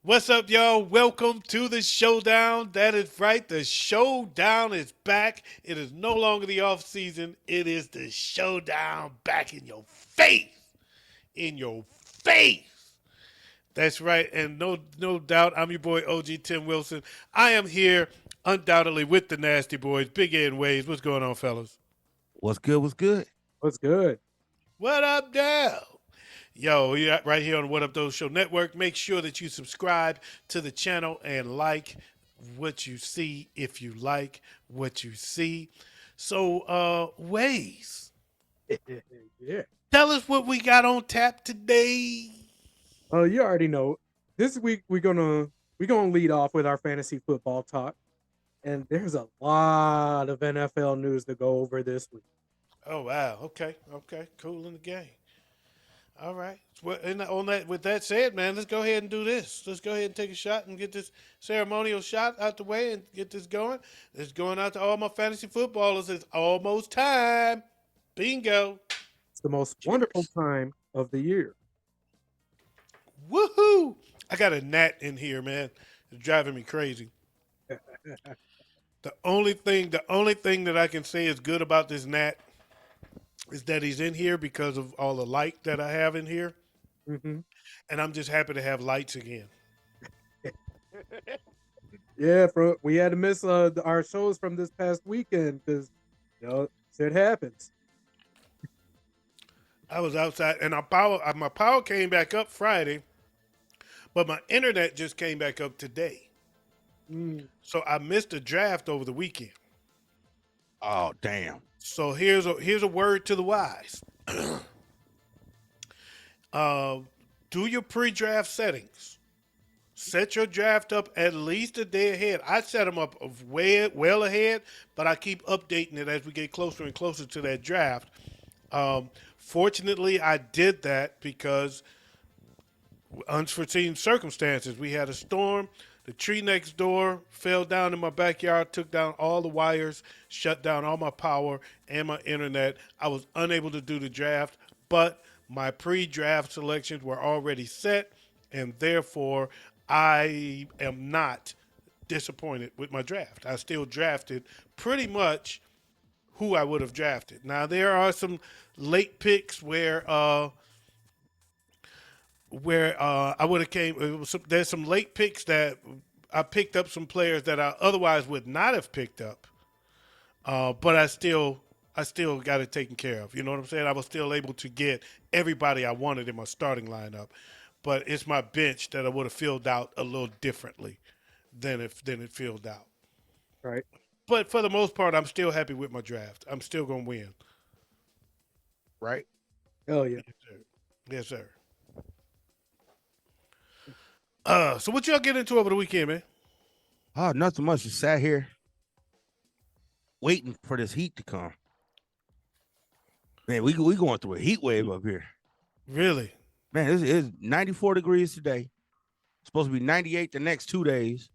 What's up, y'all? Welcome to the Showdown. That is right. The Showdown is back. It is no longer the off season. It is the Showdown back in your face. In your face. That's right. And no doubt, I'm your boy OG Tim Wilson. I am here undoubtedly with the Nasty Boys, Big Ed and Waves. What's going on, fellas? What's good? What's good? What's good? What up, now? Yo, yeah, right here on What Up Those Show Network. Make sure that you subscribe to the channel and like what you see if you like what you see. So, Ways, Yeah. tell us what we got on tap today. You already know. This week we're gonna lead off with our fantasy football talk, and there's a lot of NFL news to go over this week. Oh wow, okay, cool in the game. All right. Well, and on that, with that said, man, let's go ahead and do this. Let's go ahead and take a shot and get this ceremonial shot out the way and get this going. It's going out to all my fantasy footballers. It's almost time. Bingo. It's the most wonderful Cheers. time of the year. Woohoo! I got a gnat in here, man. It's driving me crazy. The only thing that I can say is good about this gnat is that he's in here because of all the light that I have in here, hmm and I'm just happy to have lights again. Yeah, we had to miss our shows from this past weekend because shit happens. I was outside, and my power came back up Friday, but my internet just came back up today. Mm, So I missed a draft over the weekend. Oh, damn. So here's a word to the wise. Uh, do your pre-draft settings. Set your draft up at least a day ahead. I set them up of way well ahead, but I keep updating it as we get closer and closer to that draft. Fortunately, I did that because unforeseen circumstances. We had a storm. The tree next door fell down in my backyard, took down all the wires, shut down all my power and my internet. I was unable to do the draft, but my pre draft selections were already set, and therefore I am not disappointed with my draft. I still drafted pretty much who I would have drafted. Now, there are some late picks where I would have came. There's some late picks that I picked up some players that I otherwise would not have picked up, but I still got it taken care of. You know what I'm saying? I was still able to get everybody I wanted in my starting lineup, but it's my bench that I would have filled out a little differently than it filled out. right? But for the most part, I'm still happy with my draft. I'm still gonna win. Right? Hell yeah. Yes, sir. Yes, sir. So what y'all get into over the weekend, man? Oh, nothing much. Just sat here waiting for this heat to come. Man, we going through a heat wave up here. Really? Man, it's 94 degrees today. Supposed to be 98 the next 2 days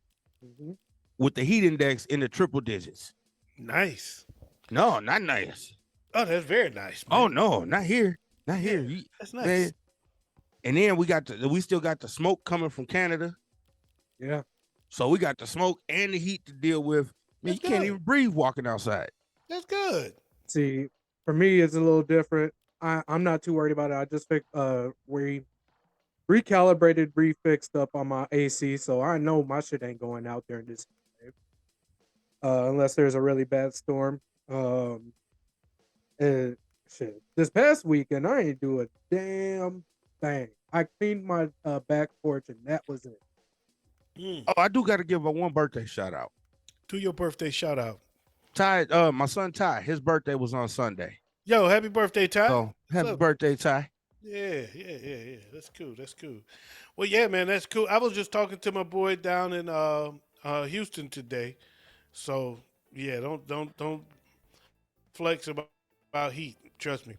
hmm with the heat index in the triple digits. Nice. No, not nice. Oh, that's very nice, man. Oh no, not here. Not Yeah, here. that's nice. Man. And then we still got the smoke coming from Canada. Yeah. So we got the smoke and the heat to deal with. Man, That's you can't good. even breathe walking outside. That's good. See, for me, it's a little different. I'm not too worried about it. I just we recalibrated, refixed up on my AC, so I know my shit ain't going out there in this unless there's a really bad storm. Um, and shit, this past weekend I ain't do a damn thing. I cleaned my back porch, and that was it. Mm. Oh, I do got to give a one birthday shout out. Do your birthday shout out. Ty, my son Ty, his birthday was on Sunday. Yo, happy birthday, Ty. So What's happy up? birthday, Ty. Yeah. That's cool. That's cool. Well, yeah, man, that's cool. I was just talking to my boy down in Houston today. So yeah, don't flex about heat. Trust me.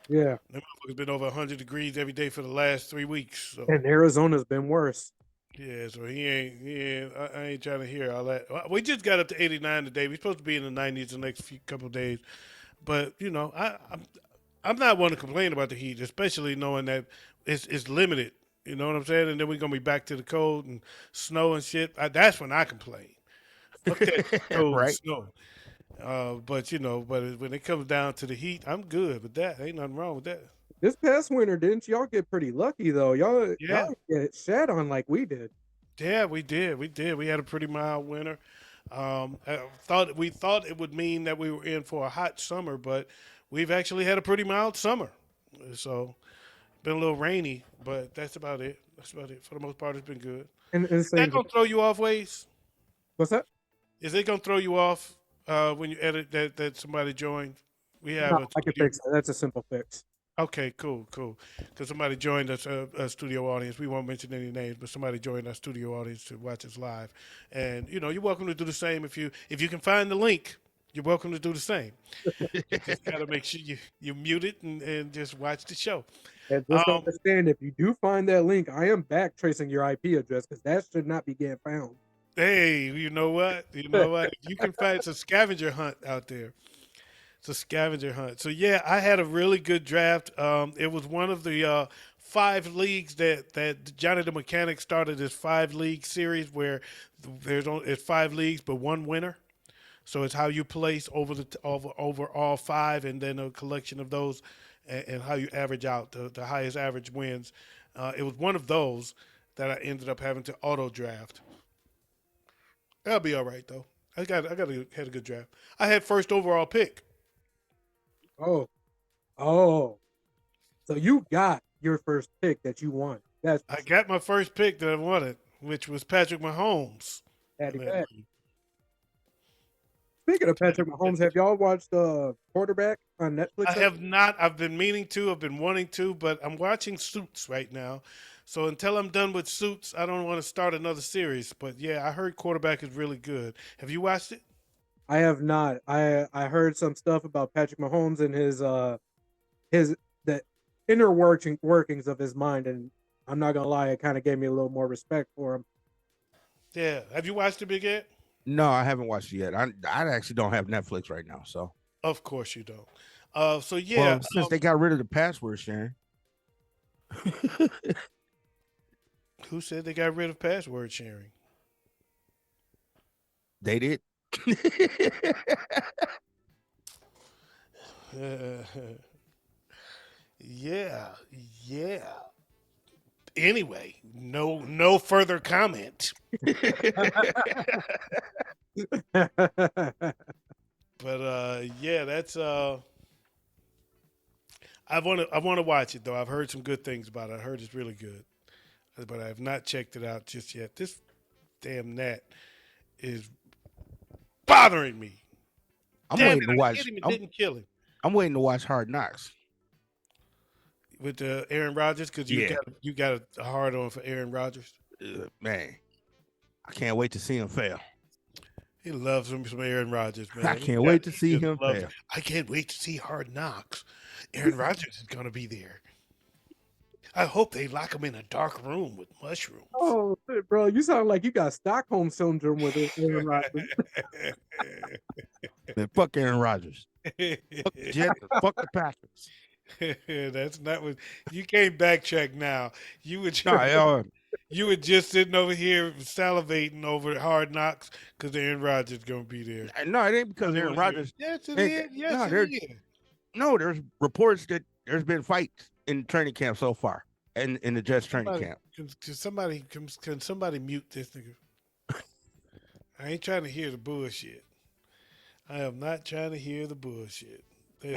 Yeah, That motherfucker's been over 100 degrees every day for the last 3 weeks. So and Arizona's been worse. yeah, so I ain't trying to hear all that. We just got up to 89 today. We're supposed to be in the 90s the next few couple of days. But you know, I'm not one to complain about the heat, especially knowing that it's limited. You know what I'm saying? And then we're gonna be back to the cold and snow and shit. That's when I complain. Fuck that cold and Right? snow. But when it comes down to the heat, I'm good with that. Ain't nothing wrong with that. This past winter, didn't y'all get pretty lucky though? Y'all Yeah, get shat on like we did. yeah, we did. We did. We had a pretty mild winter. We thought it would mean that we were in for a hot summer, but we've actually had a pretty mild summer. So been a little rainy, but that's about it. That's about it. For the most part, it's been good. And Is that same. gonna throw you off, Ways? What's that? Is it gonna throw you off when you edit that somebody joined? We have No, a I can studio. fix that. That's a simple fix. Okay, cool, cool. Because somebody joined us, a studio audience. We won't mention any names, but somebody joined our studio audience to watch us live. And you're welcome to do the same if you can find the link. You're welcome to do the same. You just gotta make sure you mute it and just watch the show. And just Um, understand, if you do find that link, I am back tracing your IP address because that should not be getting found. hey, you know what? You know what? You can find it's a scavenger hunt out there. It's a scavenger hunt. So yeah, I had a really good draft. It was one of the 5 leagues that Johnny the Mechanic started this 5 league series where it's 5 leagues but one winner. So it's how you place over all 5, and then a collection of those, and how you average out the highest average wins. It was one of those that I ended up having to auto draft. That'll be all right though. Had a good draft. I had first overall pick. Oh, oh. So you got your first pick that you won. That's I got my first pick that I wanted, which was Patrick Mahomes. patty And, pat. Speaking of Patrick Mahomes, have y'all watched Quarterback on Netflix? I have not. I've been meaning to. I've been wanting to, but I'm watching Suits right now. So until I'm done with Suits, I don't want to start another series. But yeah, I heard Quarterback is really good. Have you watched it? I have not. I heard some stuff about Patrick Mahomes and his the inner workings of his mind, and I'm not gonna lie, it kind of gave me a little more respect for him. Yeah. Have you watched it, Big Ed? No, I haven't watched it yet. I actually don't have Netflix right now. So, Of course you don't. So yeah, well, since they got rid of the password sharing, who said they got rid of password sharing? they did. Yeah, yeah. Anyway, no further comment. But yeah, that's I want to watch it though. I've heard some good things about it. I heard it's really good, but I have not checked it out just yet. This damn gnat is bothering me. I'm Damn waiting it! to I watch. hit him and didn't kill him I'm waiting to watch Hard Knocks. with Aaron Rodgers because Yeah. you got a hard on for Aaron Rodgers. Man, I can't wait to see him fail. He loves him some Aaron Rodgers, man. I can't wait to He see just him loves fail. it. I can't wait to see Hard Knocks. Aaron Rodgers is gonna be there. I hope they lock him in a dark room with mushrooms. Oh, shit, bro, you sound like you got Stockholm syndrome with it, Aaron Rodgers. Man, fuck Aaron Rodgers. Fuck the Jets. Fuck the Packers. That's not what you can't backtrack now. You were just, No, you were just sitting over here salivating over Hard Knocks because Aaron Rodgers gonna be there. no, it ain't because Aaron Rodgers. Yes, it Hey, is. Yes, no, it there- is. No, there's reports that there's been fights in training camp so far, and in the Jets training camp. Can somebody mute this nigga? I ain't trying to hear the bullshit. I am not trying to hear the bullshit.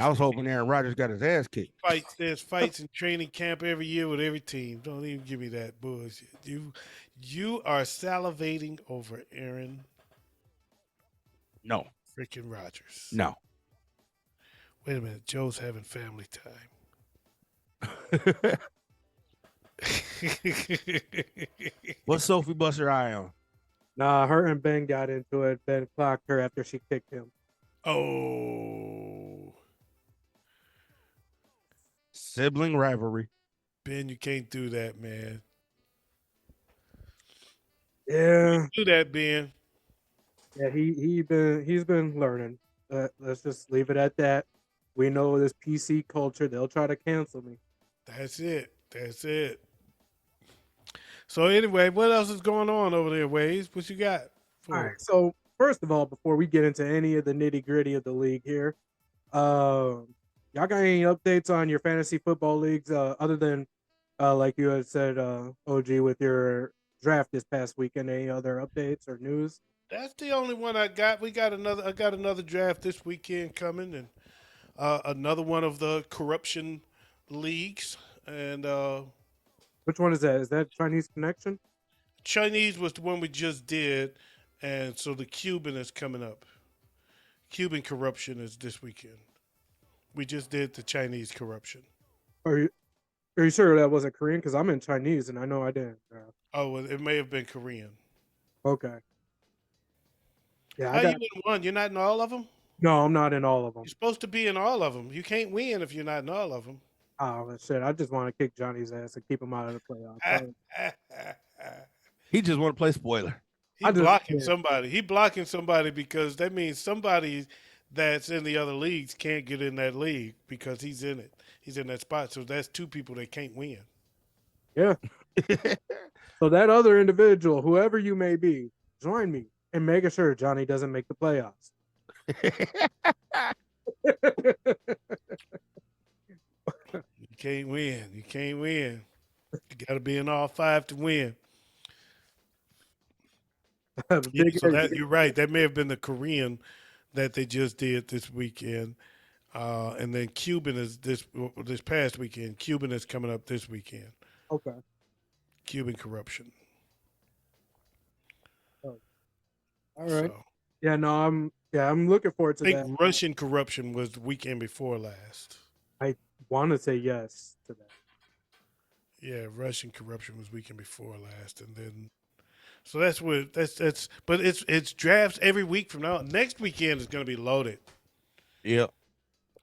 I was hoping Aaron Rodgers got his ass kicked. There's fights in training camp every year with every team. Don't even give me that bullshit. You are salivating over Aaron No, freaking Rodgers. no. Wait a minute, Joe's having family time. What's Sophie bust her eye on? Nah, her and Ben got into it. Ben clocked her after she kicked him. Oh, Sibling rivalry. Ben, you can't do that, man. Yeah, Do that, Ben. yeah, he's been learning. Let's just leave it at that. We know this PC culture; they'll try to cancel me. That's it. That's it. So anyway, what else is going on over there, Waze? What you got All for? right. So first of all, before we get into any of the nitty gritty of the league here, y'all got any updates on your fantasy football leagues other than like you had said, OG, with your draft this past weekend? Any other updates or news? That's the only one I got. We got another. I got another draft this weekend coming, and another one of the corruption leagues. And Which one is that? Is that Chinese Connection? Chinese was the one we just did, and so the Cuban is coming up. Cuban corruption is this weekend. We just did the Chinese corruption. Are you are you sure that wasn't Korean? Because I'm in Chinese and I know I didn't. Oh, well, it may have been Korean. Okay. Yeah, I How you got. in one? You're not in all of them. No, I'm not in all of them. You're supposed to be in all of them. You can't win if you're not in all of Oh shit! I just want to kick Johnny's ass and keep him out of the playoffs. them. He just want to play spoiler. He I just blocking yeah. somebody. He blocking somebody because that means somebody that's in the other leagues can't get in that league because he's in it. He's in that spot. So that's two people that can't win. Yeah. So that other individual, whoever you may be, join me in making sure Johnny doesn't make the playoffs. You can't win. You can't win. You got to be in all five to win. Yeah, Big so Eddie. that you're right. That may have been the Korean that they just did this weekend, and then Cuban is this past weekend. Cuban is coming up this weekend. Okay. Cuban corruption. Oh, all right. So I'm looking forward to I that. think Russian corruption was the weekend before last. I want to say yes to that. Yeah, Russian corruption was weekend before last, and then so that's what that's. But it's drafts every week from now. Next weekend is going to be loaded. Yep.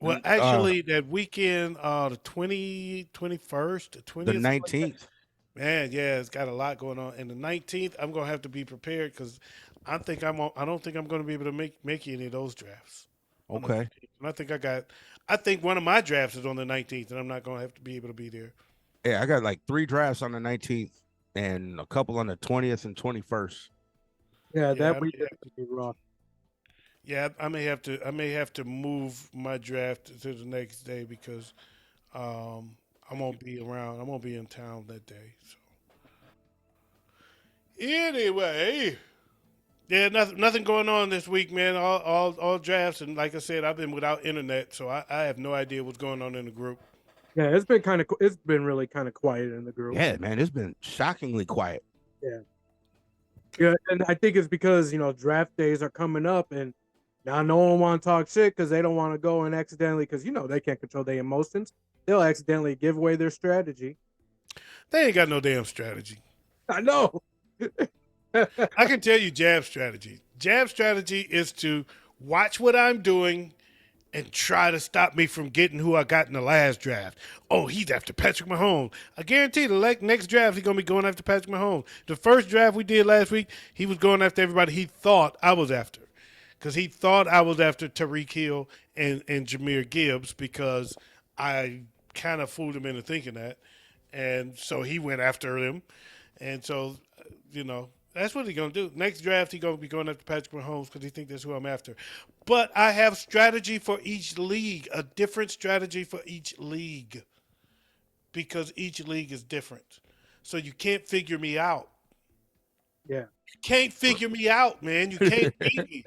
Well, actually, that weekend, the 21st, the The 20th, 19th. man, yeah, it's got a lot going on. And the 19th, I'm gonna have to be prepared because I don't think I'm gonna be able to make any of those drafts. On the Okay. 19th. And I think one of my drafts is on the 19th, and I'm not gonna have to be able to be there. Yeah, I got like 3 drafts on the 19th and a couple on the 20th and 21st. Yeah, Yeah, that weekend could be rough. Yeah, I may have to move my draft to the next day because I won't be around. I won't be in town that day. So anyway, yeah, nothing going on this week, man. All drafts, and like I said, I've been without internet, so I have no idea what's going on in the group. Yeah, it's been really kind of quiet in the group. Yeah, man, it's been shockingly quiet. Yeah, and I think it's because draft days are coming up, and now no one want to talk shit because they don't want to go and accidentally, because they can't control their emotions. They'll accidentally give away their strategy. They ain't got no damn strategy. I know. I can tell you Jab's strategy. Jab's strategy is to watch what I'm doing and try to stop me from getting who I got in the last draft. Oh, he's after Patrick Mahomes. I guarantee the next draft he's going to be going after Patrick Mahomes. The first draft we did last week, he was going after everybody he thought I was after. Because he thought I was after Tyreek Hill and Jameer Gibbs because I kind of fooled him into thinking that. And so he went after him. And so, that's what he's going to do. Next draft, he's going to be going after Patrick Mahomes because he thinks that's who I'm after. But I have strategy for each league, a different strategy for each league because each league is different. So you can't figure me out. Yeah. You can't figure me out, man. You can't beat me.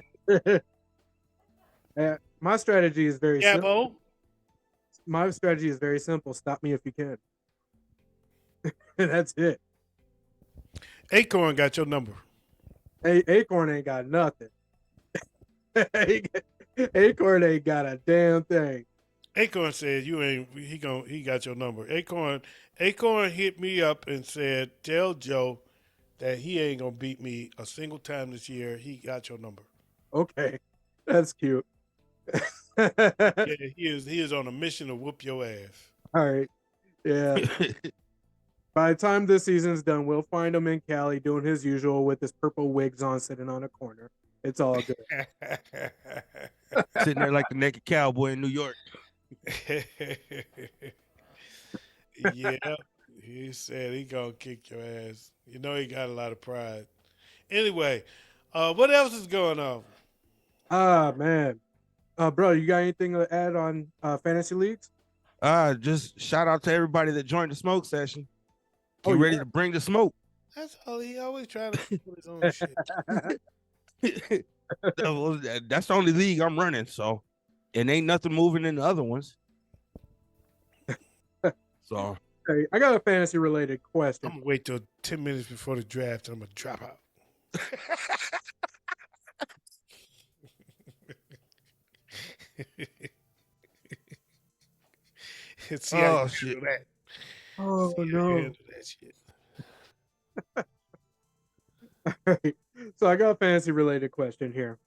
My strategy is very simple. Gabo, My strategy is very simple. Stop me if you can. That's it. Acorn got your number. Hey, Acorn ain't got nothing. Acorn ain't got a damn thing. Acorn said you ain't. He got your number. Acorn hit me up and said, "Tell Joe that he ain't gonna beat me a single time this year. He got your number." Okay, that's cute. Yeah, he is on a mission to whoop your ass. All right. Yeah. By the time this season's done, we'll find him in Cali doing his usual with his purple wigs on, sitting on a corner. It's all good. Sitting there like the naked cowboy in New York. Yeah, He said he gonna kick your ass. You know he got a lot of pride. Anyway, what else is going on? Ah, man. Bro, you got anything to add on fantasy leagues? Just shout out to everybody that joined the smoke session. Oh, Get ready yeah. to bring the smoke. That's all he always trying to do his own shit. That's the only league I'm running, so and ain't nothing moving in the other ones. So Hey, I got a fantasy related question. I'm gonna wait till 10 minutes before the draft. And I'm gonna drop out. See how you oh shit. handle that. Oh, See how you no. handle that shit. Right. So I got a fantasy related question here.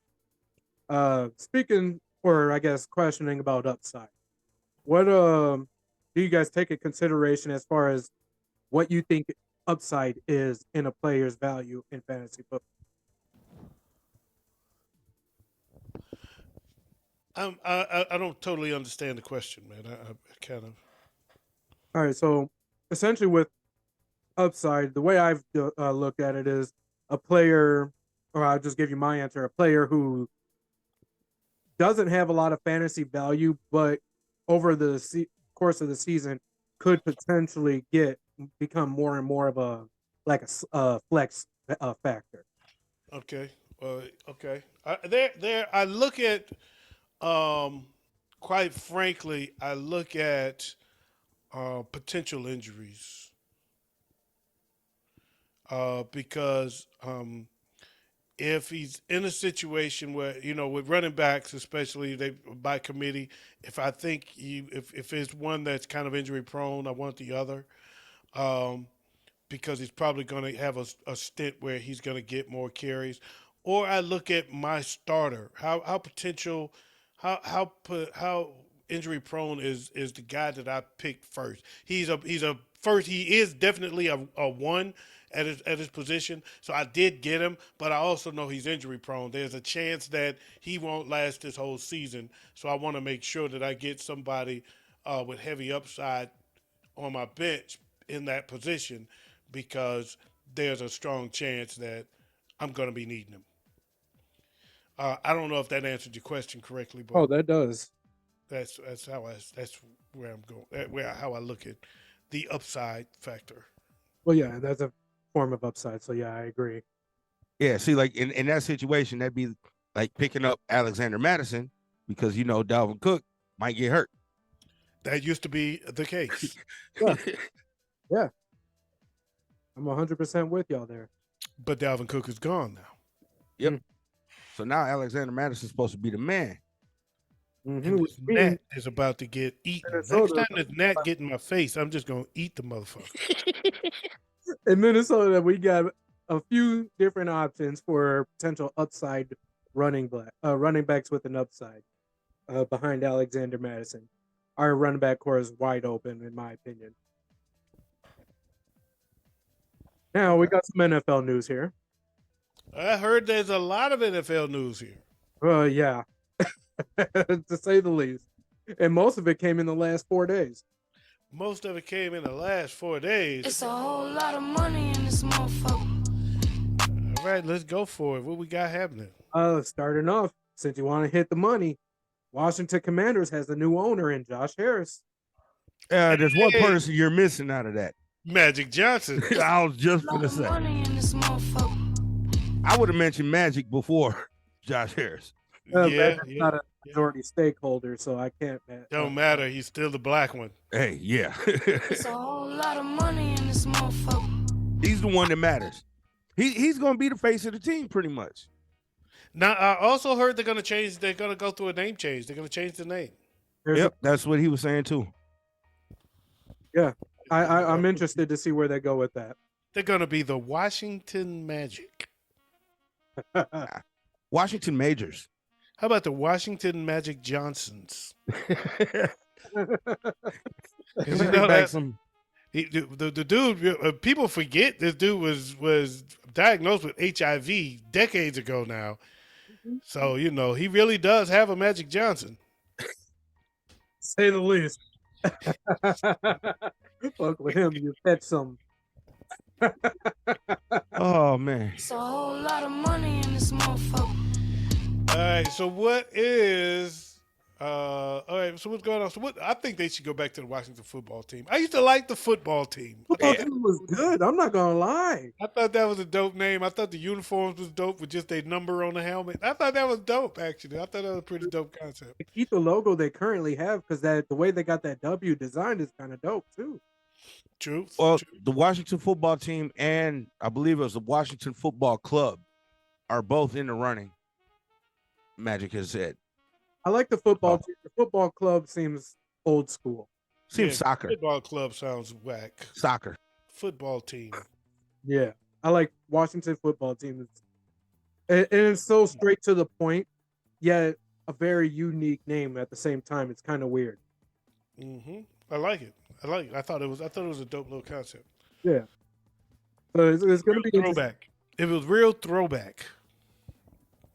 Speaking or I guess questioning about upside. What do you guys take in consideration as far as what you think upside is in a player's value in fantasy football? I don't totally understand the question, man. I kind of. All right, so essentially with upside, the way I've looked at it is a player, or I'll just give you my answer, a player who doesn't have a lot of fantasy value, but over the course of the season could potentially become more and more of a like a flex factor. Okay. Okay. There. I look at. Um, quite frankly, I look at potential injuries because if he's in a situation where with running backs, especially they by committee, if I think if it's one that's kind of injury prone, I want the other. Um, because he's probably going to have a stint where he's going to get more carries. Or I look at my starter. How potential, how injury prone is the guy that I picked first. He's a first. He is definitely a one at his position. So I did get him, but I also know he's injury prone. There's a chance that he won't last this whole season. So I want to make sure that I get somebody with heavy upside on my bench in that position because there's a strong chance that I'm going to be needing him. I don't know if that answered your question correctly, but Oh, that does. that's where I'm going. How I look at the upside factor. Well, yeah, that's a form of upside. So yeah, I agree. Yeah, see, like in that situation, that'd be like picking up Alexander Madison because Dalvin Cook might get hurt. That used to be the case. Yeah, yeah, I'm 100% with y'all there. But Dalvin Cook is gone now. Yep. So now Alexander Madison's supposed to be the man. Mm-hmm. And this gnat is about to get eaten. Minnesota. Next time this gnat get in my face, I'm just going to eat the motherfucker. In Minnesota, we got a few different options for potential upside running backs with an upside behind Alexander Madison. Our running back core is wide open, in my opinion. Now we got some NFL news here. I heard there's a lot of NFL news here. Yeah, to say the least, and most of it came in the last 4 days. Most of it came in the last 4 days. It's a whole lot of money in this motherfucker. All right, let's go for it. What we got happening? Starting off, since you want to hit the money, Washington Commanders has a new owner in Josh Harris. There's one person you're missing out of that. Magic Johnson. I was just gonna say. Money in this motherfucker. I would have mentioned Magic before Josh Harris. Magic's not a majority stakeholder, so I can't. Don't matter. He's still the black one. Hey, yeah. It's a whole lot of money in this motherfucker. He's the one that matters. He's gonna be the face of the team pretty much. Now, I also heard they're gonna change. They're gonna go through a name change. They're gonna change the name. Yep, that's what he was saying too. Yeah, I'm interested to see where they go with that. They're gonna be the Washington Magic. Washington Majors. How about the Washington Magic Johnsons? The dude, people forget this dude was diagnosed with HIV decades ago now. So he really does have a Magic Johnson. Say the least. Fuck with him, you catch some. Oh man. It's a whole lot of money in this motherfucker. All right, so what is all right, so what's going on? So what I think they should go back to the Washington football team. I used to like the football team. Football Yeah. team was good. I'm not gonna lie. I thought that was a dope name. I thought the uniforms was dope with just their number on the helmet. I thought that was dope actually. I thought that was a pretty dope concept. To keep the logo they currently have, because that the way they got that W designed is kind of dope too. Truth. Well, Truth. the Washington football team and I believe it was the Washington Football Club are both in the running. Magic has said. I like the football team. The football club seems old school. Seems soccer. Football club sounds whack. Soccer. Football team. Yeah, I like Washington football team. And it's so straight to the point, yet a very unique name at the same time. It's kind of weird. I like it. I like it. I thought it was a dope little concept. Yeah. So it's going to be throwback. It was real throwback.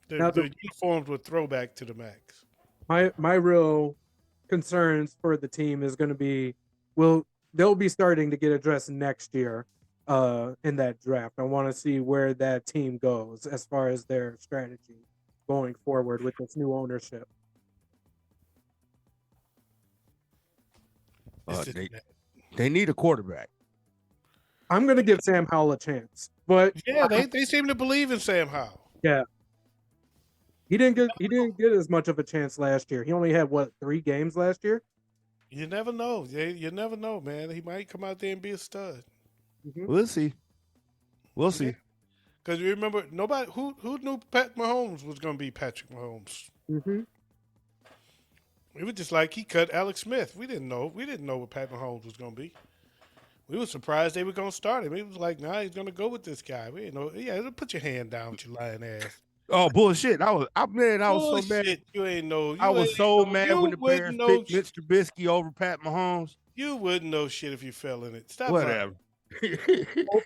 Now The uniforms were throwback to the max. My real concerns for the team is going to be, well, they'll be starting to get addressed next year in that draft. I want to see where that team goes as far as their strategy going forward with this new ownership. They need a quarterback. I'm going to give Sam Howell a chance, but Yeah, they seem to believe in Sam Howell. yeah, he didn't get as much of a chance last year. He only had 3 games last year. You never know. You never know, man. He might come out there and be a stud. Mm-hmm. We'll see. We'll see. Because you remember, nobody who knew Pat Mahomes was going to be Patrick Mahomes. Mm-hmm. It was just like he cut Alex Smith. We didn't know. We didn't know what Pat Mahomes was going to be. We were surprised they were going to start him. It was like, nah, he's going to go with this guy. We didn't know. Yeah, put your hand down with your lying ass. Oh bullshit! I was so mad. You ain't know. I was so mad when the Bears picked Mitch Trubisky over Pat Mahomes. You wouldn't know shit if you fell in it. Stop. Whatever.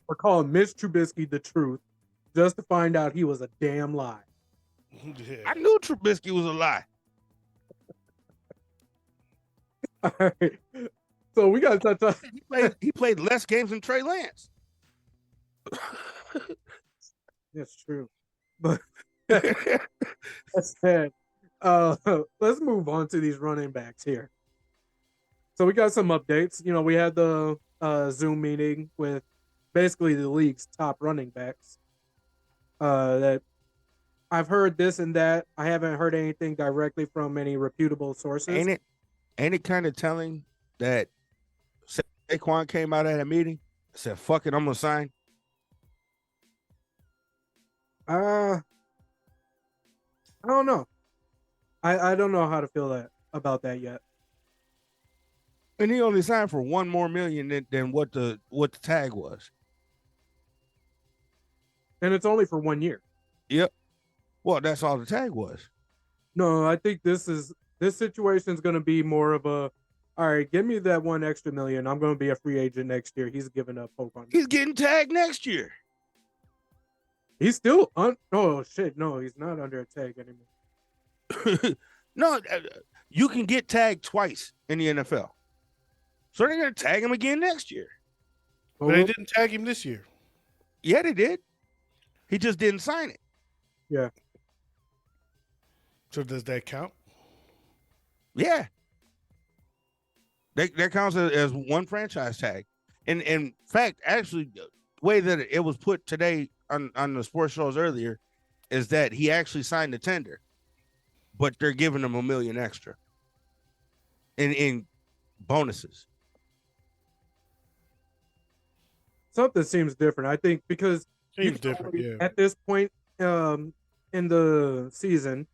For calling Mitch Trubisky the truth, just to find out he was a damn lie. Yeah. I knew Trubisky was a lie. All right. So we got to touch on. He played less games than Trey Lance. That's true, but that's sad. Let's move on to these running backs here. So we got some updates. You know, we had the Zoom meeting with basically the league's top running backs. That I've heard this and that. I haven't heard anything directly from any reputable sources. Ain't it kind of telling that Saquon came out at a meeting, said, "Fuck it, I'm gonna sign." I don't know. I don't know how to feel about that yet. And he only signed for $1 more million than what the tag was. And it's only for 1 year. Yep. Well, that's all the tag was. No, I think this situation is going to be more of a, all right, give me that $1 extra million. I'm going to be a free agent next year. He's giving up hope on me. He's getting tagged next year. He's still oh shit, no, he's not under a tag anymore. No, you can get tagged twice in the NFL. So they're going to tag him again next year. But they didn't tag him this year. Yeah, they did. He just didn't sign it. Yeah. So does that count? Yeah. That counts as one franchise tag. And in fact, actually, the way that it was put today on the sports shows earlier is that he actually signed the tender, but they're giving him $1 million extra in bonuses. Something seems different. I think because Seems different, yeah. at this point in the season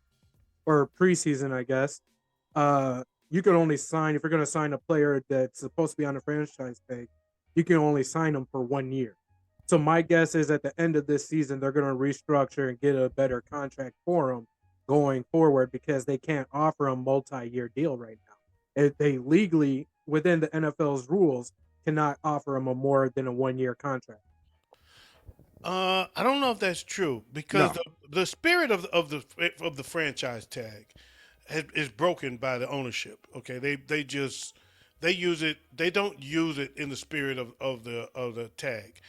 or preseason, I guess, you can only sign if you're going to sign a player that's supposed to be on a franchise tag. You can only sign them for 1 year. So my guess is at the end of this season, they're going to restructure and get a better contract for him going forward because they can't offer a multi-year deal right now. They legally, within the NFL's rules, cannot offer him a more than a 1 year contract. I don't know if that's true because the spirit of the franchise tag is broken by the ownership. Okay, they just they use it. They don't use it in the spirit of the tag.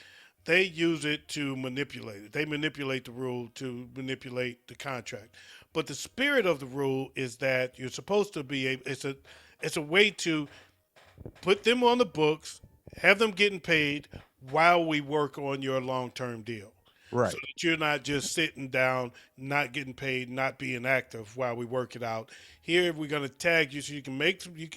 They use it to manipulate it. They manipulate the rule to manipulate the contract. But the spirit of the rule is that you're supposed to be a. It's a way to put them on the books, have them getting paid while we work on your long term deal. So Right. that you're not just sitting down, not getting paid, not being active while we work it out. Here we're gonna tag you so you can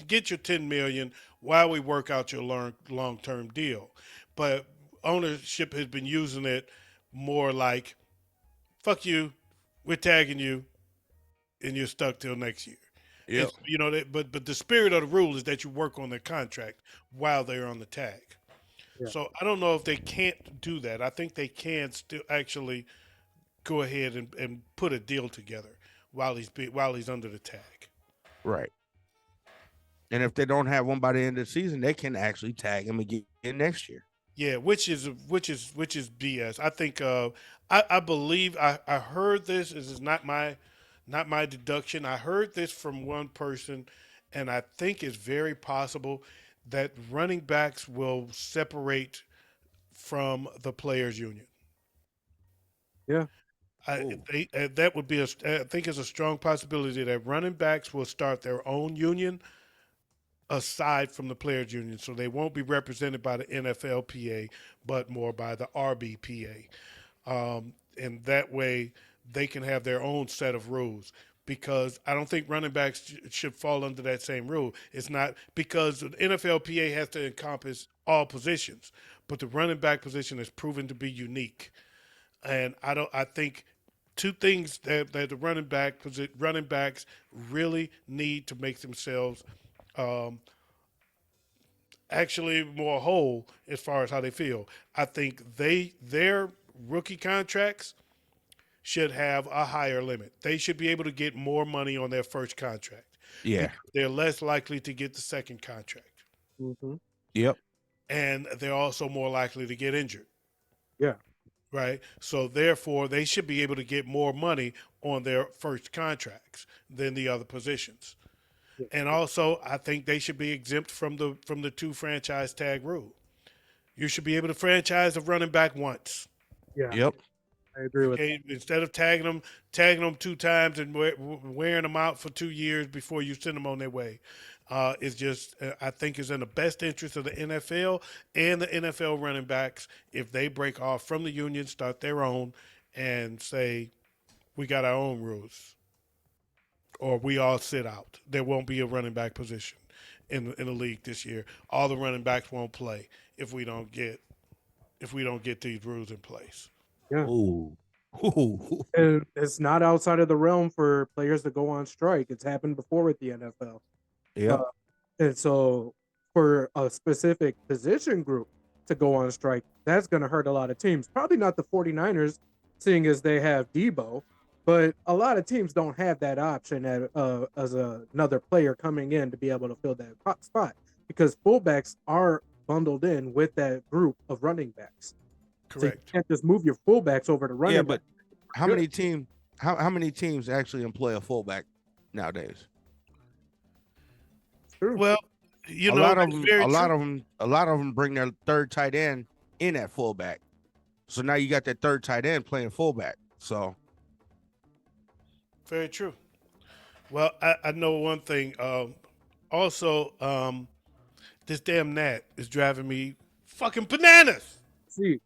get your 10 million while we work out your long term deal. But ownership has been using it more like, fuck you, we're tagging you, and you're stuck till next year. Yep. It's but the spirit of the rule is that you work on their contract while they're on the tag. Yeah. So I don't know if they can't do that. I think they can still actually go ahead and put a deal together while he's under the tag. Right. And if they don't have one by the end of the season, they can actually tag him again next year. Yeah, which is BS. I think I believe I heard this. This is not my deduction. I heard this from one person, and I think it's very possible that running backs will separate from the players' union. Yeah. Ooh. That would be I think it's a strong possibility that running backs will start their own union aside from the players' union, so they won't be represented by the NFLPA, but more by the RBPA, and that way they can have their own set of rules. Because I don't think running backs should fall under that same rule. It's not because the NFLPA has to encompass all positions, but the running back position is proven to be unique. And I think two things that the running backs really need to make themselves um, actually more whole as far as how they feel. I think their rookie contracts should have a higher limit. They should be able to get more money on their first contract Yeah. because they're less likely to get the second contract, Hmm. Yep. and they're also more likely to get injured. Yeah. Right. So therefore, they should be able to get more money on their first contracts than the other positions. Yeah. And also, I think they should be exempt from the two franchise tag rule. You should be able to franchise a running back once. Yeah. Yep. I agree with Okay, instead of tagging them two times and wearing them out for 2 years before you send them on their way. It's just I think it's in the best interest of the NFL and the NFL running backs if they break off from the union, start their own, and say we got our own rules, or we all sit out. There won't be a running back position in the league this year. All the running backs won't play if we don't get these rules in place. Yeah. Ooh. Ooh. And it's not outside of the realm for players to go on strike. It's happened before with the NFL. Yep. Uh, and so for a specific position group to go on strike, that's going to hurt a lot of teams. Probably not the 49ers, seeing as they have Debo, but a lot of teams don't have that option as another player coming in to be able to fill that spot because fullbacks are bundled in with that group of running backs. So you Correct. can't just move your fullbacks over to running Yeah, back. but how many teams actually employ a fullback nowadays? True. Well, A lot of that's them, very a lot true. of them, a lot of them bring their third tight end in at fullback. So now you got that third tight end playing fullback. So Very true. Well, I know one thing. Also, this damn gnat is driving me fucking bananas. See,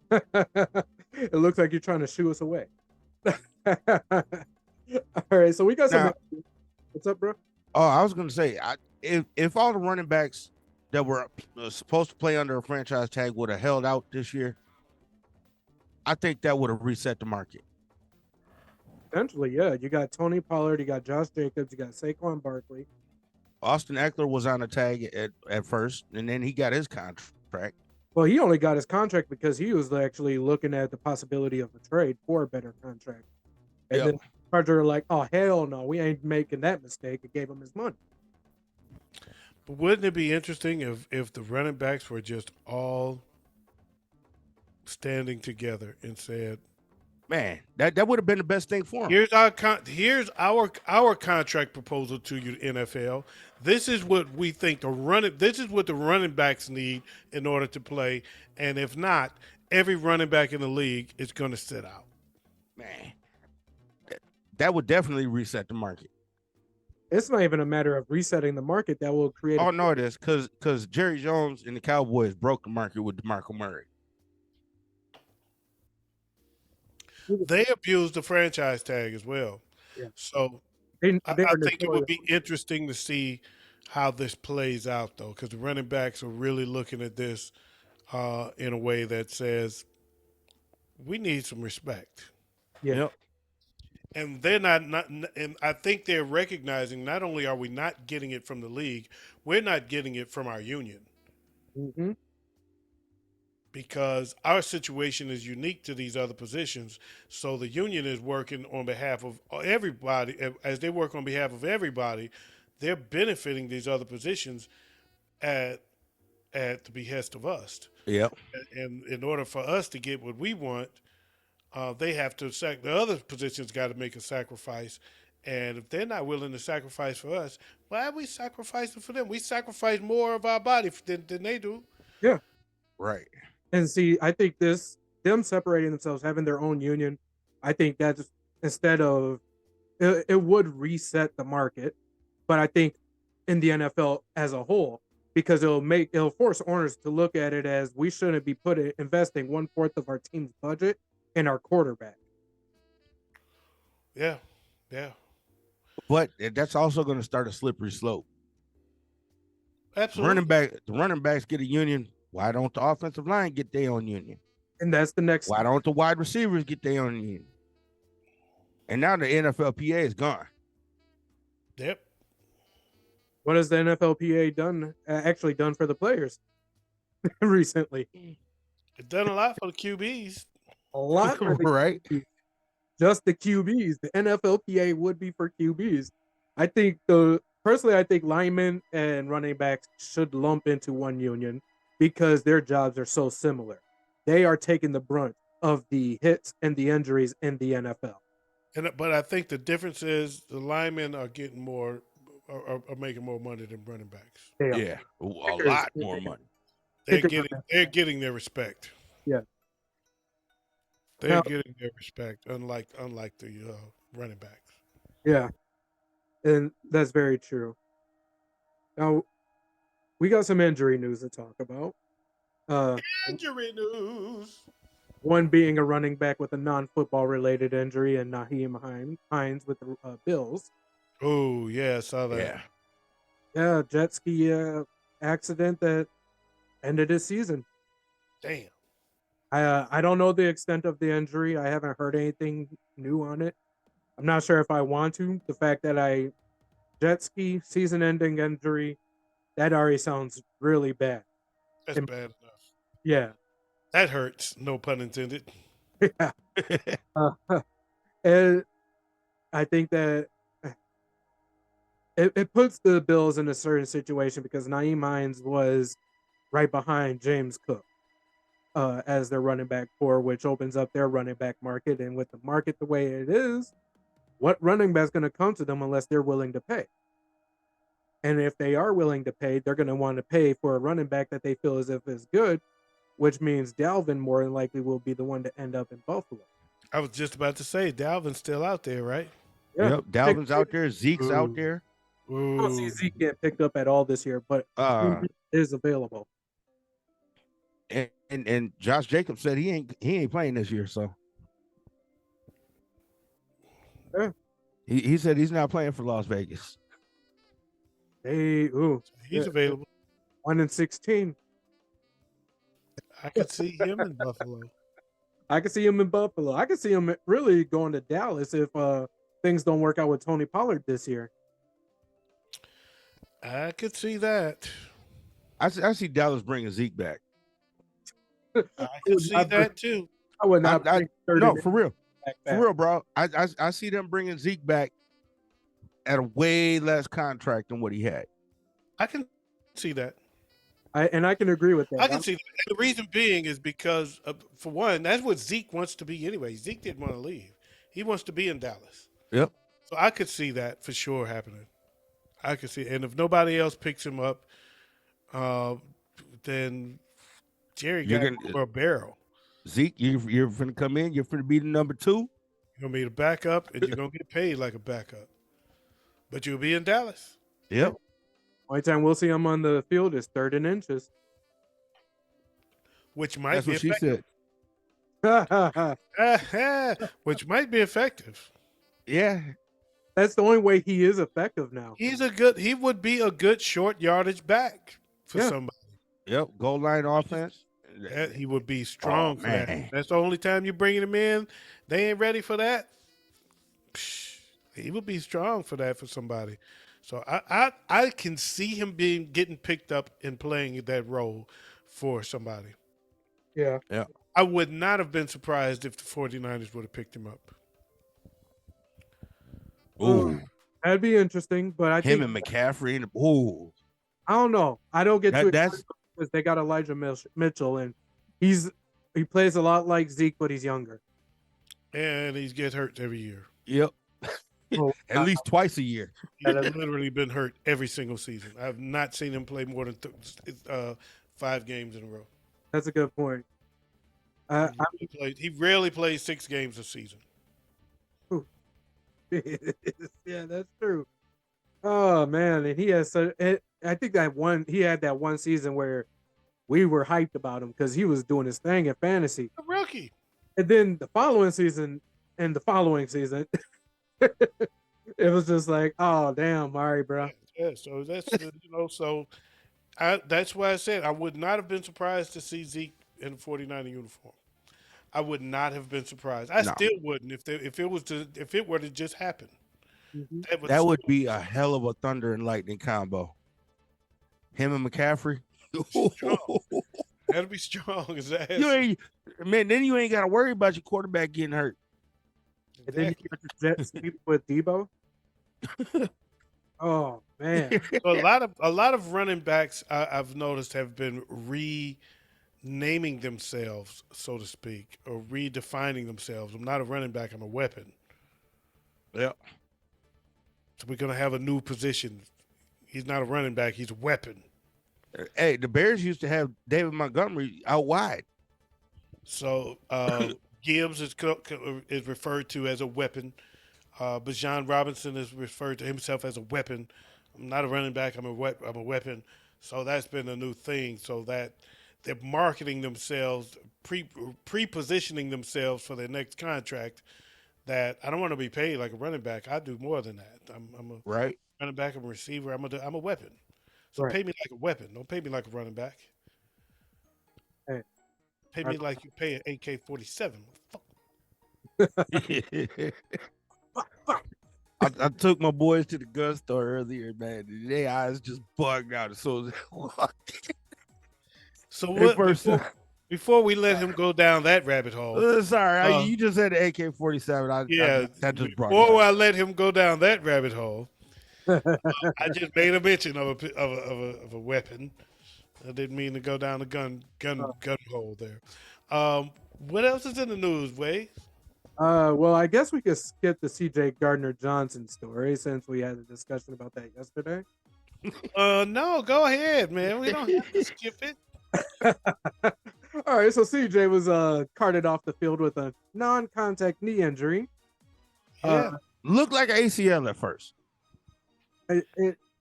it looks like you're trying to shoo us away. All right, so we got some. now, What's up, bro? I was gonna say, if all the running backs that were supposed to play under a franchise tag would have held out this year, I think that would have reset the market. Potentially, yeah. You got Tony Pollard, you got Josh Jacobs, you got Saquon Barkley. Austin Eckler was on a tag at first, and then he got his contract. Well, he only got his contract because he was actually looking at the possibility of a trade for a better contract. And Yep. then Chargers are like, "Oh hell no, we ain't making that mistake." It gave him his money. But wouldn't it be interesting if the running backs were just all standing together and said, Man, that would have been the best thing for him. Here's our contract proposal to you, NFL. This is what we think This is what the running backs need in order to play, and if not, every running back in the league is going to sit out. Man, that would definitely reset the market. It's not even a matter of resetting the market that will create. Oh no, it is because Jerry Jones and the Cowboys broke the market with DeMarco Murray. They abused the franchise tag as well. Yeah. So They I are think it would be notorious. interesting to see how this plays out, though, because the running backs are really looking at this in a way that says we need some respect. Yeah. Yep. And they're not, and I think they're recognizing not only are we not getting it from the league, we're not getting it from our union Mm-hmm. because our situation is unique to these other positions. So the union is working on behalf of everybody. As they work on behalf of everybody, they're benefiting these other positions at the behest of us. Yep. And in order for us to get what we want, they have to the other positions got to make a sacrifice. And if they're not willing to sacrifice for us, why are we sacrificing for them? We sacrifice more of our body than they do. Yeah. Right. And see, I think them separating themselves, having their own union, I think that's instead of it would reset the market, but I think in the NFL as a whole, because it'll force owners to look at it as we shouldn't be investing 1/4 of our team's budget in our quarterback. Yeah, yeah, But that's also going to start a slippery slope. absolutely. The running backs get a union. Why don't the offensive line get their own union? And that's the next. Why don't the wide receivers get their own union? And now the NFLPA is gone. Yep. What has the NFLPA actually done for the players recently? It done a lot for the QBs. A lot for the Right. QBs. Just the QBs. The NFLPA would be for QBs. I think personally, I think linemen and running backs should lump into one union because their jobs are so similar. They are taking the brunt of the hits and the injuries in the NFL. But I think the difference is the linemen are getting more, are making more money than running backs. They are. Yeah. A lot more money. They're getting their respect. Yeah. They're Now- getting their respect, unlike the running backs. Yeah. And that's very true. Now, we got some injury news to talk about. Injury news. One being a running back with a non-football related injury, and Naheem Hines with the Bills. Oh yeah, I saw that. Yeah. Yeah, jet ski accident that ended his season. Damn. I don't know the extent of the injury. I haven't heard anything new on it. I'm not sure if I want to. The fact that jet ski season-ending injury, that already sounds really bad. That's bad enough. Yeah. That hurts. No pun intended. Yeah. And I think that it puts the Bills in a certain situation because Naeem Hines was right behind James Cook as their running back core, which opens up their running back market. And with the market the way it is, what running back's going to come to them unless they're willing to pay? And if they are willing to pay, they're going to want to pay for a running back that they feel as if is good, which means Dalvin more than likely will be the one to end up in Buffalo. I was just about to say Dalvin's still out there, right? Yeah. Yep. Dalvin's out there. Zeke's out there. I don't see Ooh. Zeke get picked up at all this year, but is available. And Josh Jacobs said he ain't playing this year, so Yeah. he said he's not playing for Las Vegas. He's He's available. 1-16. I could see him in Buffalo. I can see him in Buffalo. I can see him really going to Dallas if things don't work out with Tony Pollard this year. I could see that. I see Dallas bringing Zeke back. I could see that too. I would not. No, for real. back. For real, bro. I see them bringing Zeke back at a way less contract than what he had. I can see that. I can agree with that. I can see that. And the reason being is because, for one, that's what Zeke wants to be anyway. Zeke didn't want to leave. He wants to be in Dallas. Yep. So I could see that for sure happening. I could see, and if nobody else picks him up, uh, then Jerry You're got gonna for a barrel. Zeke, you're finna come in. You're finna be the number 2. You're gonna be the backup, and you're gonna get paid like a backup. But you'll be in Dallas. Yep. Only time we'll see him on the field is 3rd and inches. Which might That's be what she effective. said. Which might be effective. Yeah. That's the only way he is effective now. He would be a good short yardage back for Yeah. somebody. Yep. Goal line offense. He would be strong for that. man. That's the only time you're bringing him in. They ain't ready for that. He would be strong for that for somebody. So I can see him getting picked up and playing that role for somebody. Yeah. Yeah. I would not have been surprised if the 49ers would have picked him up. Ooh. That'd be interesting, but I Him think and McCaffrey. Ooh. I don't know. I don't get to That's because they got Elijah Mitchell, and he plays a lot like Zeke, but he's younger. And he gets hurt every year. yep. Oh, At least twice a year. He's literally been hurt every single season. I've not seen him play more than 5 games in a row. that's a good point. He rarely plays 6 games a season. Yeah, that's true. Oh man, and he has I think he had that one season where we were hyped about him because he was doing his thing in fantasy. A rookie. And then the following season, it was just like, oh damn, Mari, bro. Yeah, so that's that's why I said I would not have been surprised to see Zeke in a 49er uniform. I would not have been surprised. I No. still wouldn't if it were to just happen. Mhm. That would be a hell of a thunder and lightning combo. Him and McCaffrey. That'd be strong as ass. Then you ain't got to worry about your quarterback getting hurt. And then you got the Jets sweep with Debo. Oh man, So a lot of running backs I've noticed have been renaming themselves, so to speak, or redefining themselves. I'm not a running back. I'm a weapon. Yep. So we're gonna have a new position. He's not a running back. He's a weapon. Hey, the Bears used to have David Montgomery out wide. So Gibbs is referred to as a weapon. Bijan Robinson is referred to himself as a weapon. I'm not a running back. I'm a weapon. So that's been a new thing. So that they're marketing themselves, pre-positioning themselves for their next contract. That I don't want to be paid like a running back. I do more than that. I'm a Right. running back. I'm a receiver. I'm a weapon. So Right. pay me like a weapon. Don't pay me like a running back. Hey. Pay me like you pay an AK-47. I took my boys to the gun store earlier, man. Their eyes just bugged out as soon as they walked. So They what? first- Before we let him go down that rabbit hole, Sorry, Uh, you just said the AK-47. That just brought before it up. I let him go down that rabbit hole, I just made a mention of a weapon. I didn't mean to go down the gun hole there. What else is in the news, Way? well, I guess we could skip the C.J. Gardner-Johnson story since we had a discussion about that yesterday. No, go ahead, man. We don't have to skip it. All right, so CJ was carted off the field with a non-contact knee injury. Yeah, Looked like an ACL at first.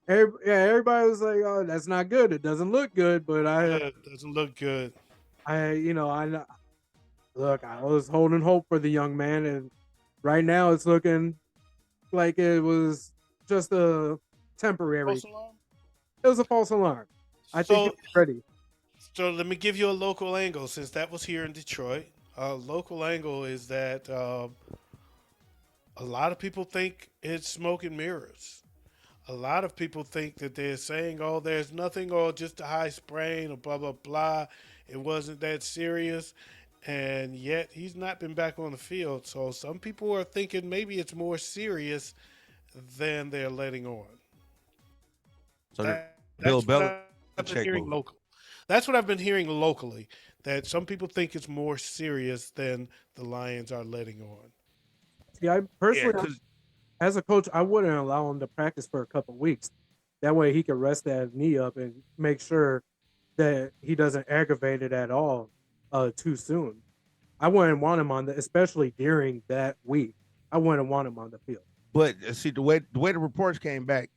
Everybody was like, "Oh, that's not good. It doesn't look good." But it doesn't look good. I was holding hope for the young man, and right now it's looking like it was just a temporary. False alarm? It was a false alarm. I So- think it's ready. So let me give you a local angle since that was here in Detroit. Local angle is that a lot of people think it's smoke and mirrors. A lot of people think that they're saying, oh, there's nothing, or just a high sprain, or blah, blah, blah. It wasn't that serious. And yet he's not been back on the field. So some people are thinking maybe it's more serious than they're letting on. So That's Bill what I've been Belichick hearing move. local. That's what I've been hearing locally. That some people think it's more serious than the Lions are letting on. See, I Yeah, personally, because as a coach, I wouldn't allow him to practice for a couple weeks. That way, he can rest that knee up and make sure that he doesn't aggravate it at all too soon. I wouldn't want him on the, especially during that week. I wouldn't want him on the field. but see the way the reports came back,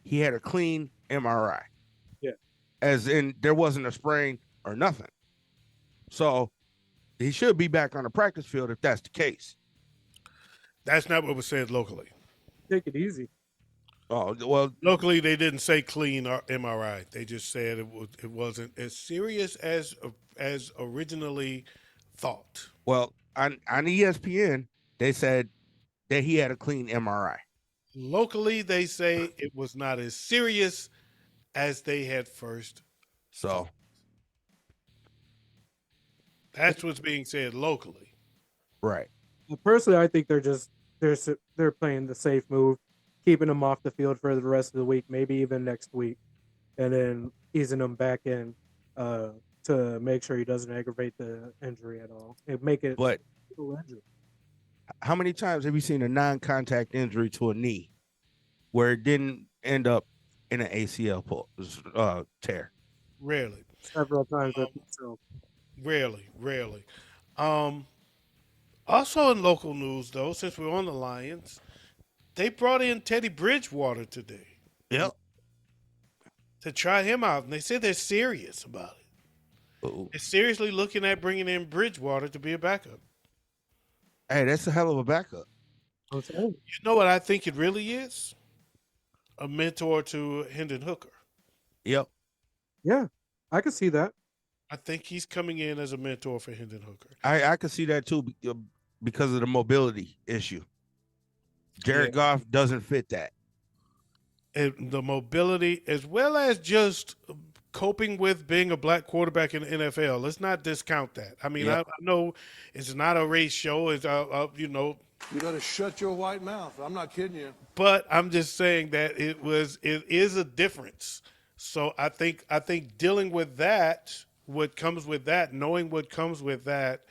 he had a clean MRI, Yeah. as in there wasn't a sprain or nothing. So he should be back on the practice field if that's the case. That's not what was said locally. Take it easy. Oh well, Locally, they didn't say clean or MRI. They just said it wasn't as serious as originally thought. well on ESPN they said that he had a clean MRI. Locally, they say it was not as serious as they had first. So That's what's being said locally. right, Well, personally, I think they're playing the safe move, keeping him off the field for the rest of the week, maybe even next week, and then easing him back in uh, to make sure he doesn't aggravate the injury at all and make it but a little injury. how many times have you seen a non-contact injury to a knee where it didn't end up in an ACL tear? Rarely, Several times. So rarely. Um, Also in local news, though, since we're on the Lions, they brought in Teddy Bridgewater today Yep. to try him out, and they said they're serious about it. Ooh. They're seriously looking at bringing in Bridgewater to be a backup. Hey, that's a hell of a backup. I'm saying, You know what I think it really is? A mentor to Hendon Hooker. Yep. yeah, I can see that. I think he's coming in as a mentor for Hendon Hooker. I could see that too because of the mobility issue. Jared Goff doesn't fit that. And the mobility, as well as just coping with being a black quarterback in the NFL. Let's not discount that. I mean, Yep. I know it's not a race show. It's You better shut your white mouth. I'm not kidding you. but I'm just saying that it is a difference. So I think dealing with that, what comes with that, knowing what comes with that,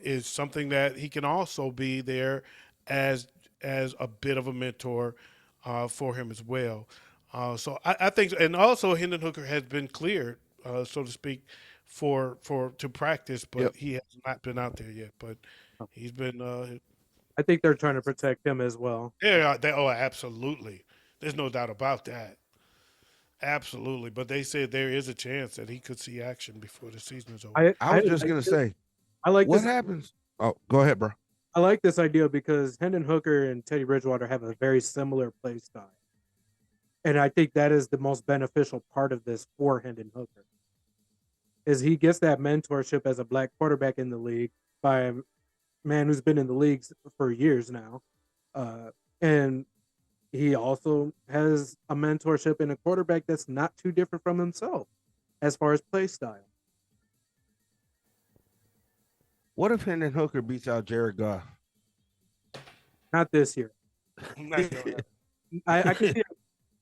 is something that he can also be there as a bit of a mentor for him as well. So I think, and also Hendon Hooker has been cleared, so to speak, for to practice, but Yep. he has not been out there yet. But he's been. I think they're trying to protect him as well. Yeah, absolutely. There's no doubt about that. Absolutely. But they said there is a chance that he could see action before the season is over. I was just gonna say, I like what this. happens? Oh, go ahead, bro. I like this idea because Hendon Hooker and Teddy Bridgewater have a very similar play style. And I think that is the most beneficial part of this for Hendon Hooker. Is he gets that mentorship as a black quarterback in the league by a man who's been in the leagues for years now. And he also has a mentorship in a quarterback that's not too different from himself as far as play style. What if Hendon Hooker beats out Jared Goff? Not this year. Not gonna happen. I can see it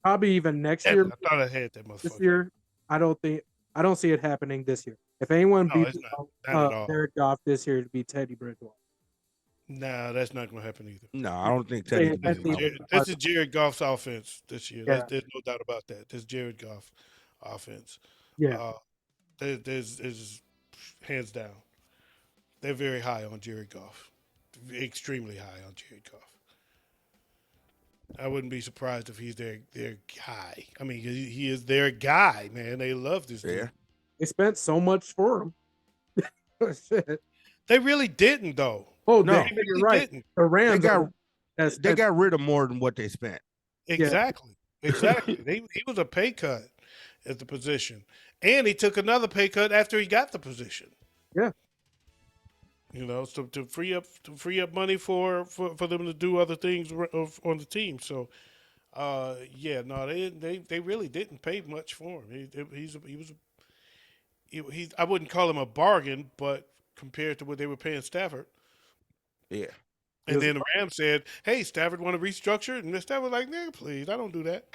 probably even next year. I thought I had that This motherfucker. year, I don't see it happening this year. If anyone No, beats it's not at all. Jared Goff this year, it'd be Teddy Bridgewater. Nah, that's not going to happen either. No, I don't think Teddy can beat him out. This is Jared Goff's offense this year. Yeah. There's no doubt about that. This is Jared Goff offense. Yeah, There's hands down. They're very high on Jared Goff. Extremely high on Jared Goff. I wouldn't be surprised if he's their guy. I mean, he is their guy, man. They love this dude. Yeah. they spent so much for him. Shit. They really didn't, though. Oh No. no, They you're really right. didn't. The Rams They got rid of more than what they spent. Exactly. He was a pay cut at the position, and he took another pay cut after he got the position. Yeah. You know, so to free up money for them to do other things on the team. So, they really didn't pay much for him. I wouldn't call him a bargain, but compared to what they were paying Stafford. Yeah. And then the Rams said, "Hey, Stafford want to restructure?" And Stafford was like, "Nigga, please, I don't do that.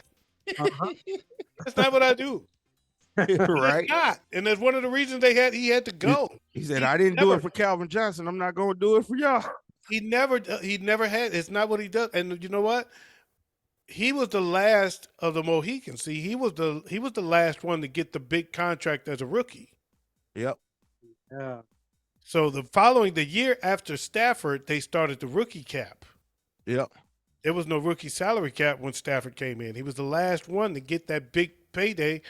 Uh-huh. That's not what I do." Right? It's not, and that's one of the reasons he had to go. He said, He "I didn't do never- it for Calvin Johnson. I'm not going to do it for y'all." He never had. It's not what he does. And you know what? He was the last of the Mohicans. See, he was the last one to get the big contract as a rookie. Yep. Yeah. So the year after Stafford, they started the rookie cap. Yep. There was no rookie salary cap when Stafford came in. He was the last one to get that big payday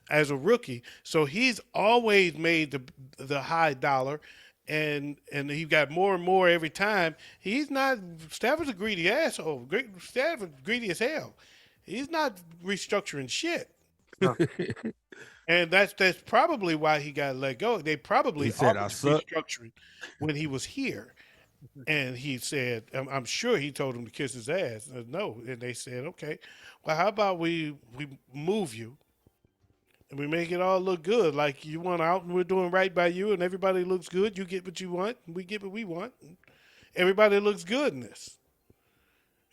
as a rookie. So he's always made the high dollar, and he got more and more every time. He's not Stafford's a greedy asshole. Stafford's greedy as hell. He's not restructuring shit. And that's probably why he got let go. They probably He said, "I offered suck." restructuring when he was here. And he said, I'm sure he told him to kiss his ass. No. And they said, okay, well, how about we move you and we make it all look good? Like you want out and we're doing right by you and everybody looks good. You get what you want and we get what we want. Everybody looks good in this.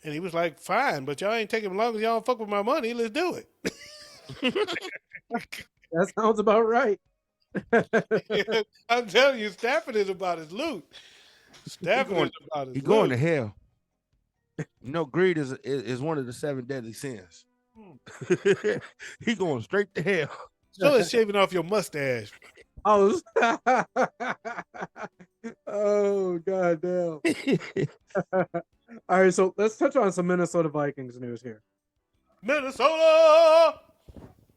And he was like, fine, but y'all ain't taking as long as y'all don't fuck with my money. Let's do it. That sounds about right. I'm telling you, Stafford is about his loot. Stafford is about his He going to loot. hell. You know, greed is one of the 7 deadly sins. He going straight to hell. So is shaving off your mustache. Oh, oh goddamn. All right, so let's touch on some Minnesota Vikings news here. Minnesota!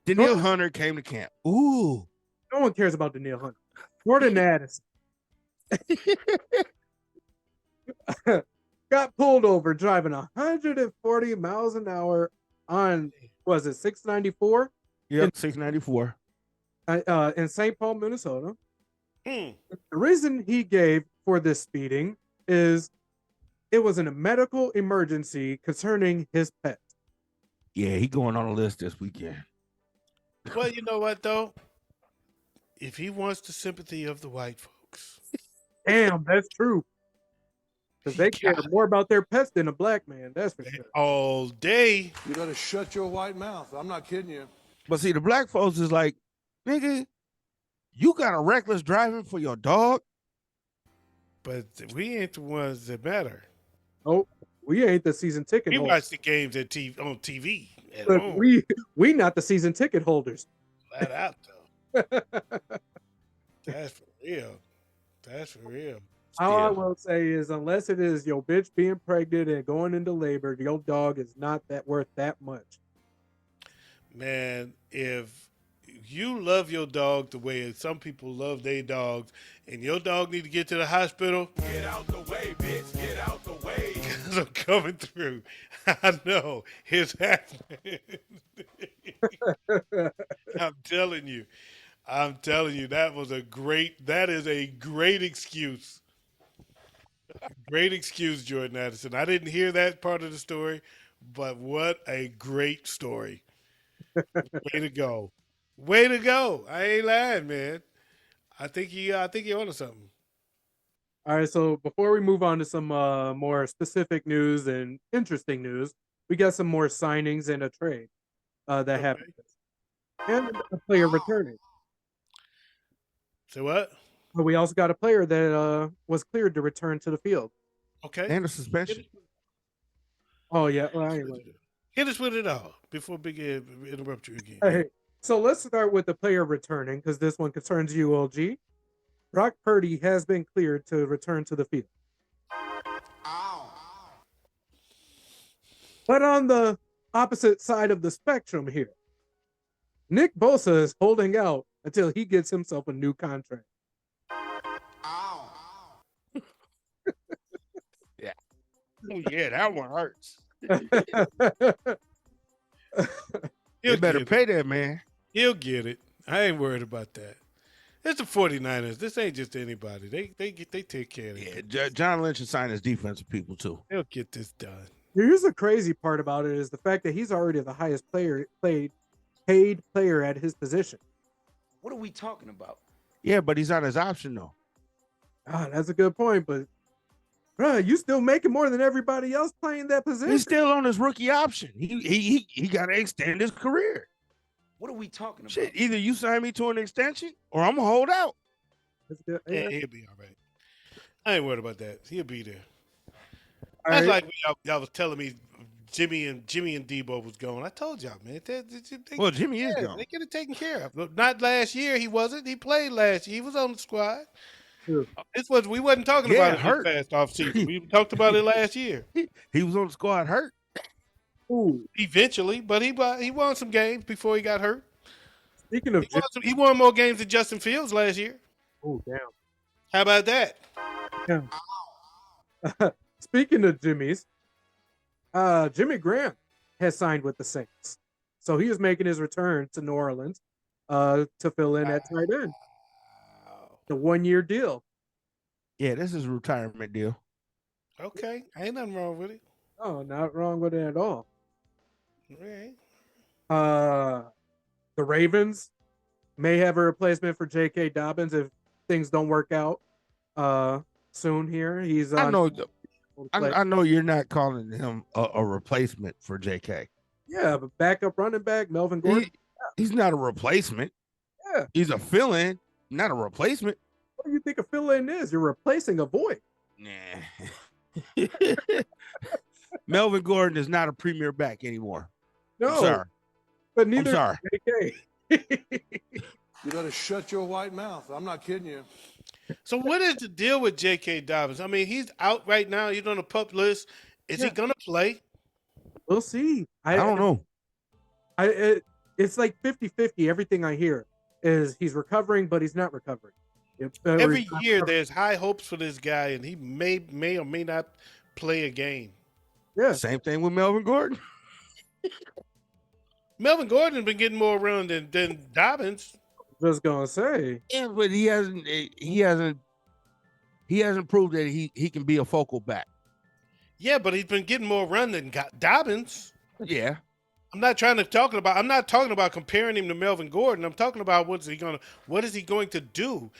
Danielle Hunter came to camp. Ooh. No one cares about Danielle Hunter. Jordan Addison got pulled over driving 140 miles an hour on, was it 694? Yep, 694. In St. Paul, Minnesota. Hmm. The reason he gave for this speeding is it was a medical emergency concerning his pet. Yeah, he going on a list this weekend. Well, you know what, though? If he wants the sympathy of the white folks. Damn, that's true. Because they care more about their pets than a black man, that's for sure. All day. You better shut your white mouth. I'm not kidding you. But see, the black folks is like, nigga, you got a reckless driving for your dog? But we ain't the ones that matter. Oh, we ain't the season ticket We holders. watch the games on TV at But home. we not the season ticket holders. Flat out, though. That's for real. That's for real. All I will say is, unless it is your bitch being pregnant and going into labor, your dog is not that worth that much. Man, if you love your dog the way some people love their dogs, and your dog need to get to the hospital, get out the way, bitch. Get out the way. Because I'm coming through. I know it's happening. I'm telling you, that is a great excuse. Great excuse, Jordan Addison. I didn't hear that part of the story, but what a great story. Way to go. Way to go. I ain't lying, man. I think you're onto something. All right, so before we move on to some more specific news and interesting news, we got some more signings and a trade that happened. And a player returning. So what? But we also got a player that was cleared to return to the field. Okay. And a suspension. Oh, yeah. Well, anyway. Hit us with it all before Big Ed interrupt you again. Hey, so let's start with the player returning because this one concerns ULG. Brock Purdy has been cleared to return to the field. But on the opposite side of the spectrum here, Nick Bosa is holding out until he gets himself a new contract. Yeah. Oh, yeah, that one hurts. You better pay that, man. He'll get it. I ain't worried about that. It's the 49ers. This ain't just anybody. They take care of it. Yeah, John Lynch is signing his defensive people too. They'll get this done. Here's the crazy part about it is the fact that he's already the highest paid player at his position. What are we talking about? Yeah, but he's on his option though. Ah, that's a good point, but bro, you still making more than everybody else playing that position. He's still on his rookie option. He got to extend his career. What are we talking about? Shit, either you sign me to an extension or I'm gonna hold out. That's good. Yeah, Yeah. he'll be all right. I ain't worried about that. He'll be there. All That's right. like when y'all was telling me Jimmy and Debo was going. I told y'all, man. Well, Jimmy is yeah, gone. they get it taken care of. But not last year. He wasn't. He played last year. He was on the squad. True. We wasn't talking Yeah, about it hurt. this past off season. We talked about it last year. He was on the squad hurt. Ooh, Eventually, but he won some games before he got hurt. speaking of Jimmy. He won more games than Justin Fields last year. Oh, damn. How about that? Speaking of Jimmy's, Jimmy Graham has signed with the Saints. So he is making his return to New Orleans to fill in at tight end. The 1-year deal. Yeah, this is a retirement deal. Okay, ain't nothing wrong with it. Oh, not wrong with it at all. Right. The Ravens may have a replacement for J.K. Dobbins if things don't work out soon here. He's I know you're not calling him a replacement for JK. Yeah, but backup running back, Melvin Gordon. He's not a replacement. Yeah. He's a fill-in, not a replacement. What do you think a fill-in is? You're replacing a void. Nah. Melvin Gordon is not a premier back anymore. No, I'm sorry. but neither sorry. is JK. You better shut your white mouth. I'm not kidding you. So what is the deal with J.K. Dobbins? I mean, he's out right now. He's on the PUP list. Is he gonna play? We'll see. I don't know. It's like 50-50. Everything I hear is he's recovering, but he's not recovering. Every year there's high hopes for this guy, and he may or may not play a game. Yeah. Same thing with Melvin Gordon. Melvin Gordon's been getting more run than Dobbins. Just gonna say. Yeah, but he hasn't proved that he can be a focal back. Yeah, but he's been getting more run than Dobbins. Yeah. I'm not talking about comparing him to Melvin Gordon. I'm talking about what is he going to do?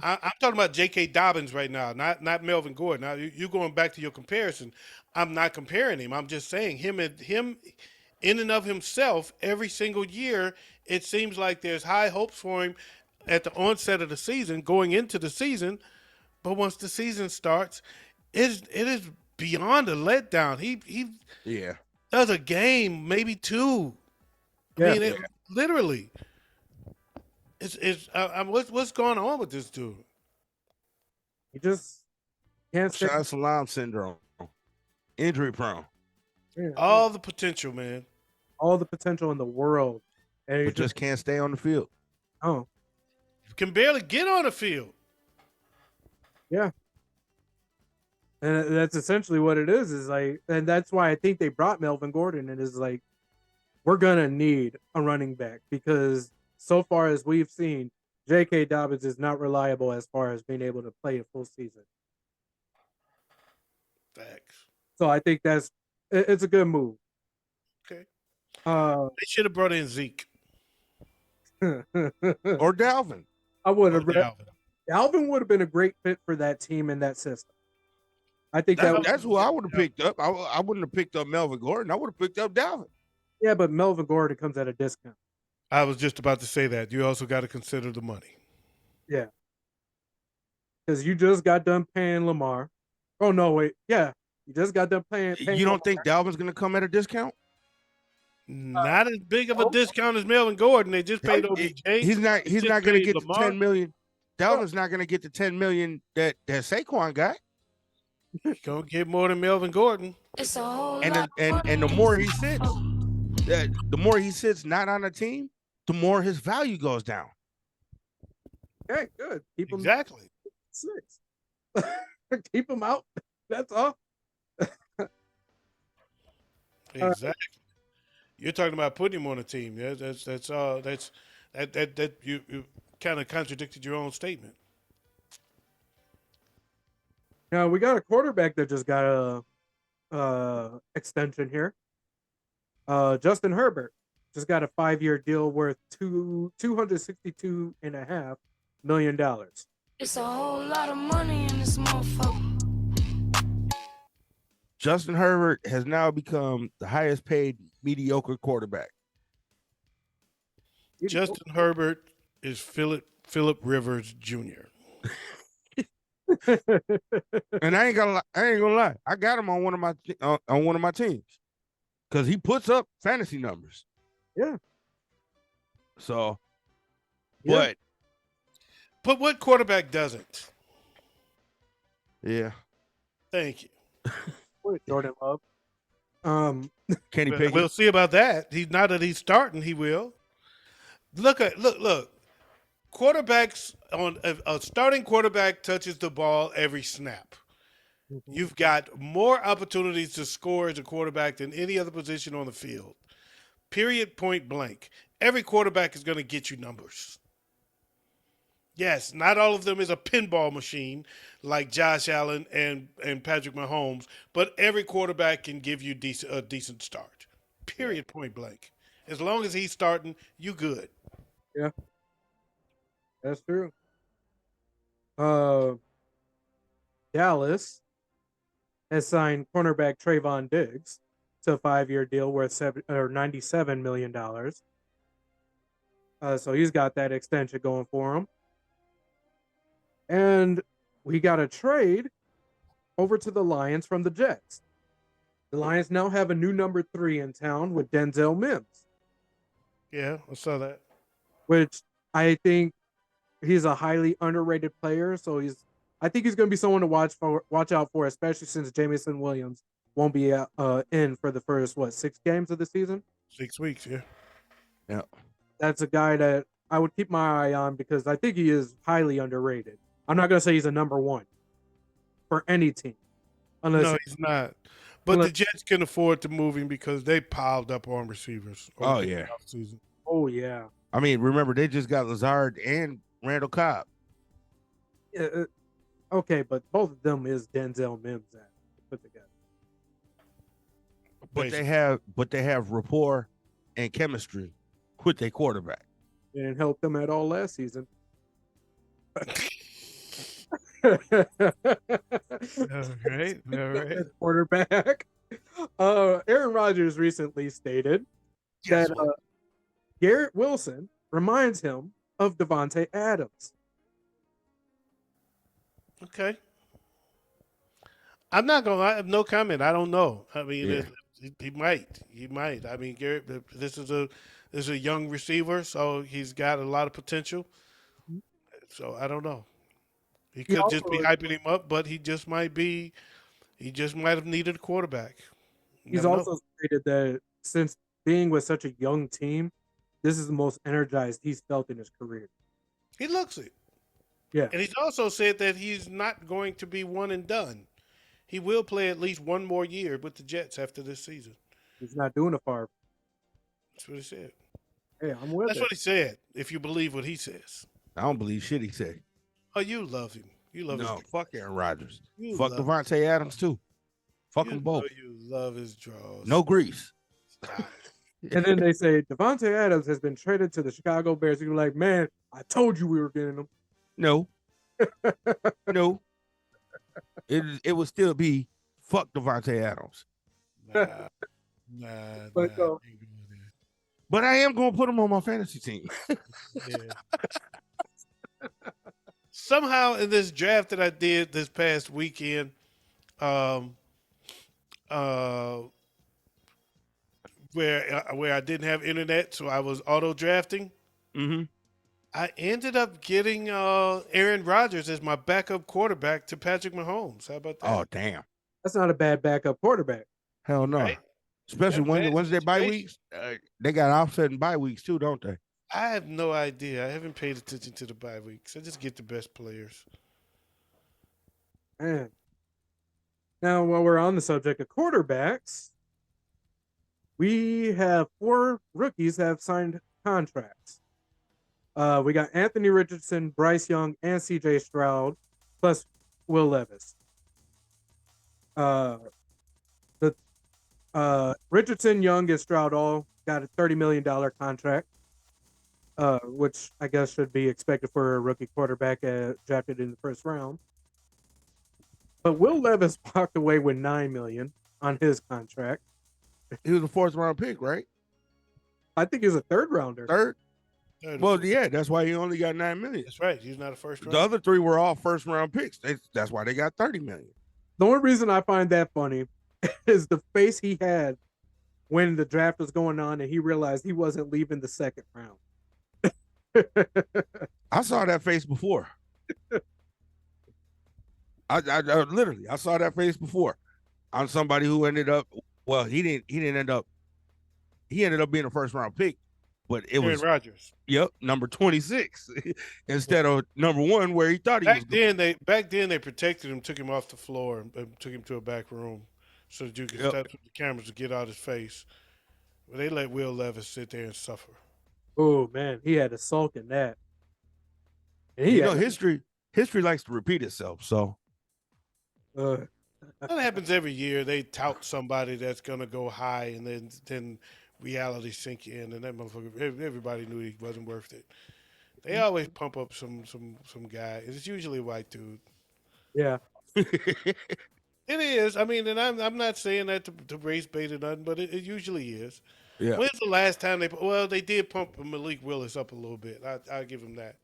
I'm talking about J.K. Dobbins right now, not Melvin Gordon. Now you're going back to your comparison. I'm not comparing him. I'm just saying him in and of himself. Every single year, it seems like there's high hopes for him at the onset of the season, going into the season. But once the season starts, it is beyond a letdown. He does a game, maybe two. I mean, literally. What's going on with this dude? He just can't stay. Sean Salam syndrome. Injury prone. All the potential, man. All the potential in the world. And But just can't stay on the field. Oh. Can barely get on the field. Yeah. And that's essentially what it is like, and that's why I think they brought Melvin Gordon. And is like, we're gonna need a running back because so far as we've seen, J.K. Dobbins is not reliable as far as being able to play a full season. Facts. So I think it's a good move. Okay. They should have brought in Zeke or Dalvin. I would have. Dalvin would have been a great fit for that team and that system. I think that's who I would have picked up. I wouldn't have picked up Melvin Gordon. I would have picked up Dalvin. Yeah, but Melvin Gordon comes at a discount. I was just about to say that. You also got to consider the money. Yeah. Because you just got done paying Lamar. Oh, no, wait. Yeah. You just got done paying You don't think Dalvin's going to come at a discount? Not as big of a discount as Melvin Gordon. They just paid OBJ. He's not going to get the Lamar. $10 million. Dalvin's not going to get the $10 million that Saquon got. Gonna get more than Melvin Gordon. It's a whole And lot of the money. more he sits not on a team, the more his value goes down. Okay, good. Keep him Exactly. 6. Keep him out. That's all. Exactly. You're talking about putting him on a team. Yeah, that you kind of contradicted your own statement. Now we got a quarterback that just got a extension here. Justin Herbert just got a 5-year deal worth $262.5 million. It's a whole lot of money in this motherfucker. Justin Herbert has now become the highest paid mediocre quarterback. Justin Herbert is Philip Rivers Jr. And I ain't gonna lie. I got him on one of my teams because he puts up fantasy numbers. Yeah. So, Yeah. But what quarterback doesn't? yeah. Thank you. What Jordan Love. Kenny Well, Pickett. we'll see about that. Now that he's starting, he will. Look. Quarterbacks on a starting quarterback touches the ball every snap. You've got more opportunities to score as a quarterback than any other position on the field. Period, point blank. Every quarterback is going to get you numbers. Yes, not all of them is a pinball machine like Josh Allen and Patrick Mahomes, but every quarterback can give you a decent start. Period, point blank. As long as he's starting, you good. Yeah, that's true. Uh, Dallas has signed cornerback Trayvon Diggs to a 5-year deal worth $97 million. So he's got that extension going for him. And we got a trade over to the Lions from the Jets. The Lions now have a new number 3 in town with Denzel Mims, Yeah, I saw that. which I think he's a highly underrated player. So I think he's going to be someone to watch out for, especially since Jamison Williams won't be in for the first 6 games of the season. 6 weeks, yeah. Yeah. That's a guy that I would keep my eye on because I think he is highly underrated. I'm not going to say he's a number 1 for any team, No, he's not. But the Jets can afford to move him because they piled up on receivers. Oh, yeah. Season. Oh yeah. I mean, remember they just got Lazard and Randall Cobb. Okay, but both of them is Denzel Mims that put together. But they have rapport and chemistry with their quarterback. It didn't help them at all last season. All right. Quarterback. Aaron Rodgers recently stated that Garrett Wilson reminds him of Devontae Adams. Okay. I'm not gonna lie. I have no comment. I don't know. I mean, he might. He might. I mean, Garrett. This is a young receiver, so he's got a lot of potential. So I don't know. He could just be hyping him up, but he just might have needed a quarterback. He's also stated that since being with such a young team, this is the most energized he's felt in his career. He looks it. Yeah. And he's also said that he's not going to be one and done. He will play at least one more year with the Jets after this season. He's not doing it far. That's what he said. Hey, I'm with That's what he said, if you believe what he says. I don't believe shit he said. Oh, you love him. You love his fuck Aaron Rodgers. You Fuck Devontae Adams too. Fuck them both. You love his draws. No grease. And then they say Devontae Adams has been traded to the Chicago Bears. You're like, man, I told you we were getting him. No. No. It would still be fuck Devontae Adams. But I am going to put him on my fantasy team. Somehow in this draft that I did this past weekend, where I didn't have internet, so I was auto drafting. Mm-hmm. I ended up getting Aaron Rodgers as my backup quarterback to Patrick Mahomes. How about that? Oh, damn. That's not a bad backup quarterback. Hell no. Right? Especially when they bye weeks. They got offset and bye weeks too, don't they? I have no idea. I haven't paid attention to the bye weeks. I just get the best players. Man. Now, while we're on the subject of quarterbacks, we have 4 rookies that have signed contracts. We got Anthony Richardson, Bryce Young, and CJ Stroud, plus Will Levis. Richardson, Young, and Stroud all got a $30 million contract, which I guess should be expected for a rookie quarterback drafted in the first round. But Will Levis walked away with $9 million on his contract. He was a 4th round pick, right? I think he was a 3rd rounder. 3rd? Well, yeah, that's why he only got $9 million. That's right. He's not a first round. The other 3 were all first round picks. That's why they got $30 million. The only reason I find that funny is the face he had when the draft was going on and he realized he wasn't leaving the second round. I saw that face before. I literally I saw that face before on somebody who ended up. Well, he didn't end up. He ended up being a first round pick, but it Aaron was Rodgers. Yep, number 26 instead of number 1 where he thought he was. Back then they protected him, took him off the floor, and took him to a back room so that you could step with the cameras to get out his face. But they let Will Levis sit there and suffer. Oh man, he had a sulk in that. And history likes to repeat itself. So that happens every year. They tout somebody that's gonna go high, and then reality sink in, and that motherfucker. Everybody knew he wasn't worth it. They always pump up some guy. It's usually a white dude. Yeah. It is. I mean, and I'm not saying that to race bait or nothing, but it usually is. Yeah. When's the last time they did pump Malik Willis up a little bit. I'll give him that.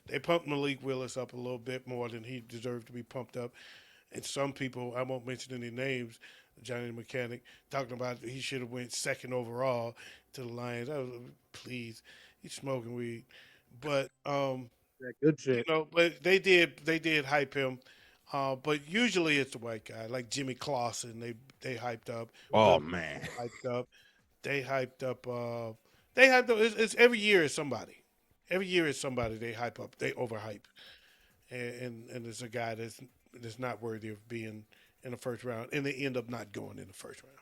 They pumped Malik Willis up a little bit more than he deserved to be pumped up. And some people, I won't mention any names, Johnny the Mechanic, talking about he should have went second overall to the Lions. Please, he's smoking weed. But good shit. But they did hype him. But usually it's the white guy, like Jimmy Clausen. They hyped up. Oh man, hyped up. They hyped up. They hyped up. It's every year is somebody. Every year is somebody they hype up. They overhype, and it's a guy that's not worthy of being in the first round, and they end up not going in the first round.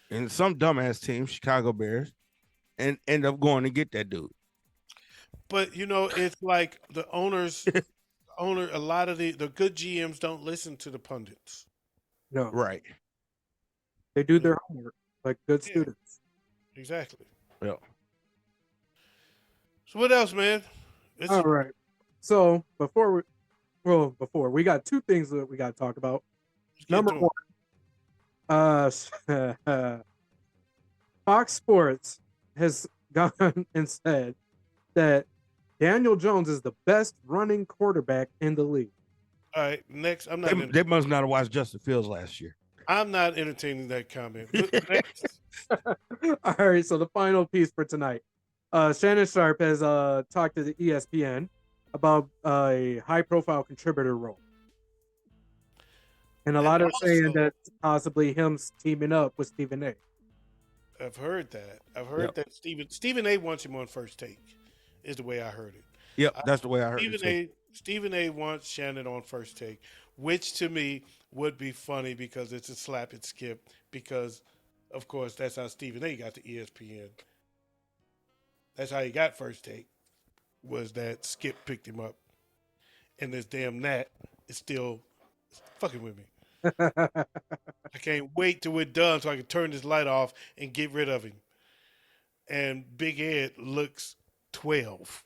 And some dumbass team, Chicago Bears, and end up going to get that dude. But it's like the owners. A lot of the good GMs don't listen to the pundits. No, right? They do their homework like good students. Exactly. Yeah. So what else, man? All right. So before we got 2 things that we got to talk about. Number 1, Fox Sports has gone and said that Daniel Jones is the best running quarterback in the league. All right, next. They must not have watched Justin Fields last year. I'm not entertaining that comment. All right, so the final piece for tonight. Shannon Sharp has talked to the ESPN about a high-profile contributor role. And a lot are saying that possibly him teaming up with Stephen A. I've heard that. That Stephen A wants him on First Take, is the way I heard it. Yep, that's the way I heard it. Stephen A wants Shannon on First Take, which to me would be funny because it's a slap and skip because, of course, that's how Stephen A got to ESPN. That's how he got First Take, was that Skip picked him up. And this damn Nat is still fucking with me. I can't wait till we're done so I can turn this light off and get rid of him. And Big Ed looks 12.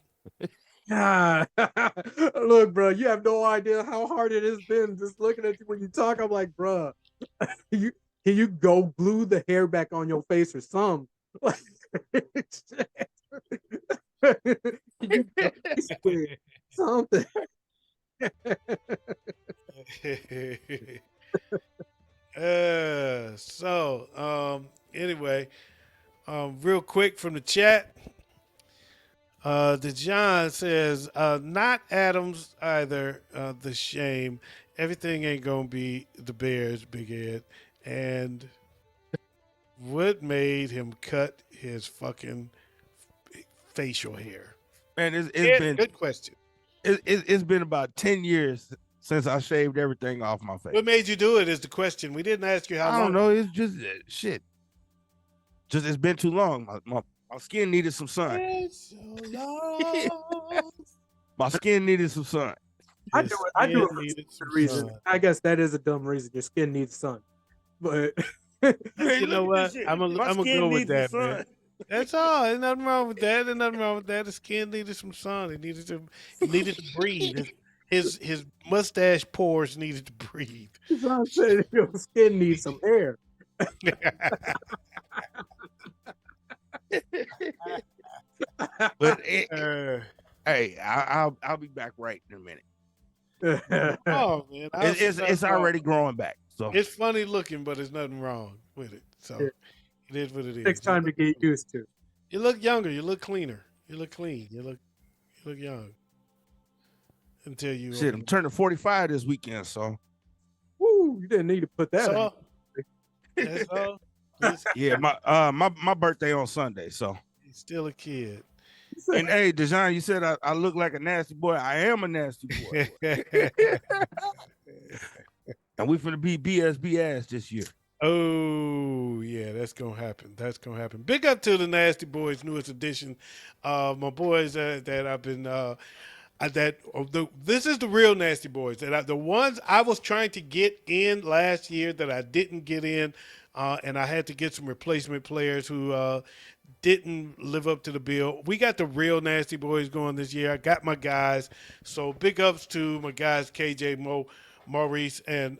Look, bro, you have no idea how hard it has been just looking at you when you talk. I'm like, bro, can you go glue the hair back on your face or something? Something. Anyway, real quick from the chat, the John says, not Adams either. The shame. Everything ain't gonna be the Bears, Big Ed. And what made him cut his fucking facial hair? Man, it's been good question. It's been about 10 years since I shaved everything off my face. What made you do it is the question. We didn't ask you how long. I don't know. It's just shit. Just it's been too long. My skin needed some sun. It's so long. My skin needed some sun. I do it for some reason. I guess that is a dumb reason. Your skin needs sun. But you know what? I'm gonna go with that, man. That's all. Ain't nothing wrong with that. The skin needed some sun. It needed to breathe. His mustache pores needed to breathe. That's what I'm saying. Your skin needs some air. But Uh, hey, I'll be back right in a minute. oh man, I'll see nothing It's wrong. already growing back. So It's funny looking, but there's nothing wrong with it. So it is what it is. Takes time to get used to. You look younger. You look cleaner. You look clean. You look young. Until you shit, I'm turning 45 this weekend. So Woo! You didn't need to put that. So that's all. He's yeah, my birthday on Sunday. So still a kid. and hey, Dejan, you said I look like a nasty boy. I am a nasty boy. And we finna be BSB ass this year. Oh yeah, that's gonna happen. That's gonna happen. Big up to the Nasty Boys, newest edition. My boys that I've been this is the real Nasty Boys. The ones I was trying to get in last year that I didn't get in, and I had to get some replacement players who didn't live up to the bill. We got the real Nasty Boys going this year. I got my guys. So big ups to my guys KJ, Maurice, and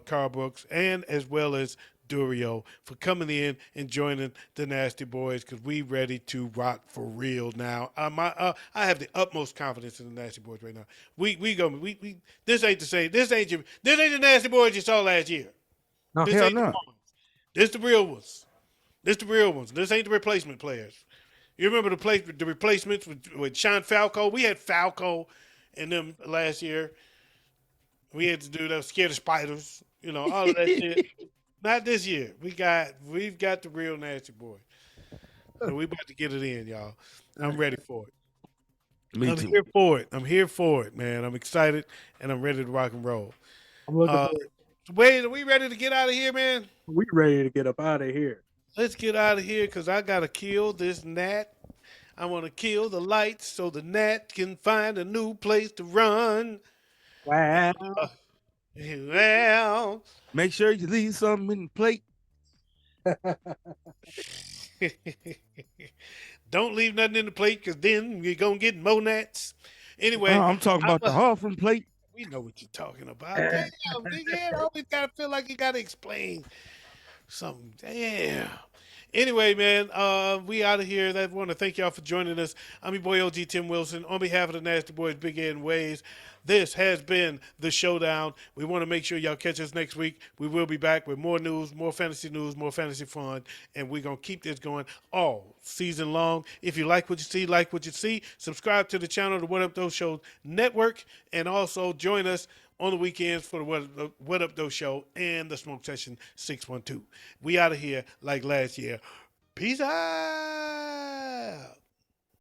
Carl Brooks, and as well as Durio for coming in and joining the Nasty Boys because we ready to rock for real now. I have the utmost confidence in the Nasty Boys right now. We this ain't the same. This ain't the Nasty Boys you saw last year. No, This hell ain't the no. ones. This the real ones. This the real ones. This ain't the replacement players. You remember the replacements with Sean Falco? We had Falco in them last year. We had to do that. Scared of spiders. You know, all of that shit. Not this year. We've got the real Nasty Boy. So we about to get it in, y'all. I'm ready for it. Me I'm too. here for it. I'm here for it, man. I'm excited and I'm ready to rock and roll. I'm looking forward. Wade, are we ready to get out of here, man? We ready to get up out of here. Let's get out of here because I gotta kill this gnat. I want to kill the lights so the gnat can find a new place to run. Wow. Well, Make sure you leave something in the plate. don't leave nothing in the plate because then you're gonna get more gnats. Anyway, I'm talking about the Hoffman plate. we know what you're talking about. Damn, nigga, always gotta feel like you gotta explain something. Damn. Anyway, man, we out of here. I want to thank y'all for joining us. I'm your boy OG Tim Wilson. On behalf of the Nasty Boys, Big Ed and Ways, this has been the Showdown. We want to make sure y'all catch us next week. We will be back with more news, more fantasy fun, and we're going to keep this going all season long. If you like what you see, subscribe to the channel, the What Up Those Shows Network, and also join us on the weekends for the What Up Those Show and the Smoke Session 612. We out of here like last year. Peace out.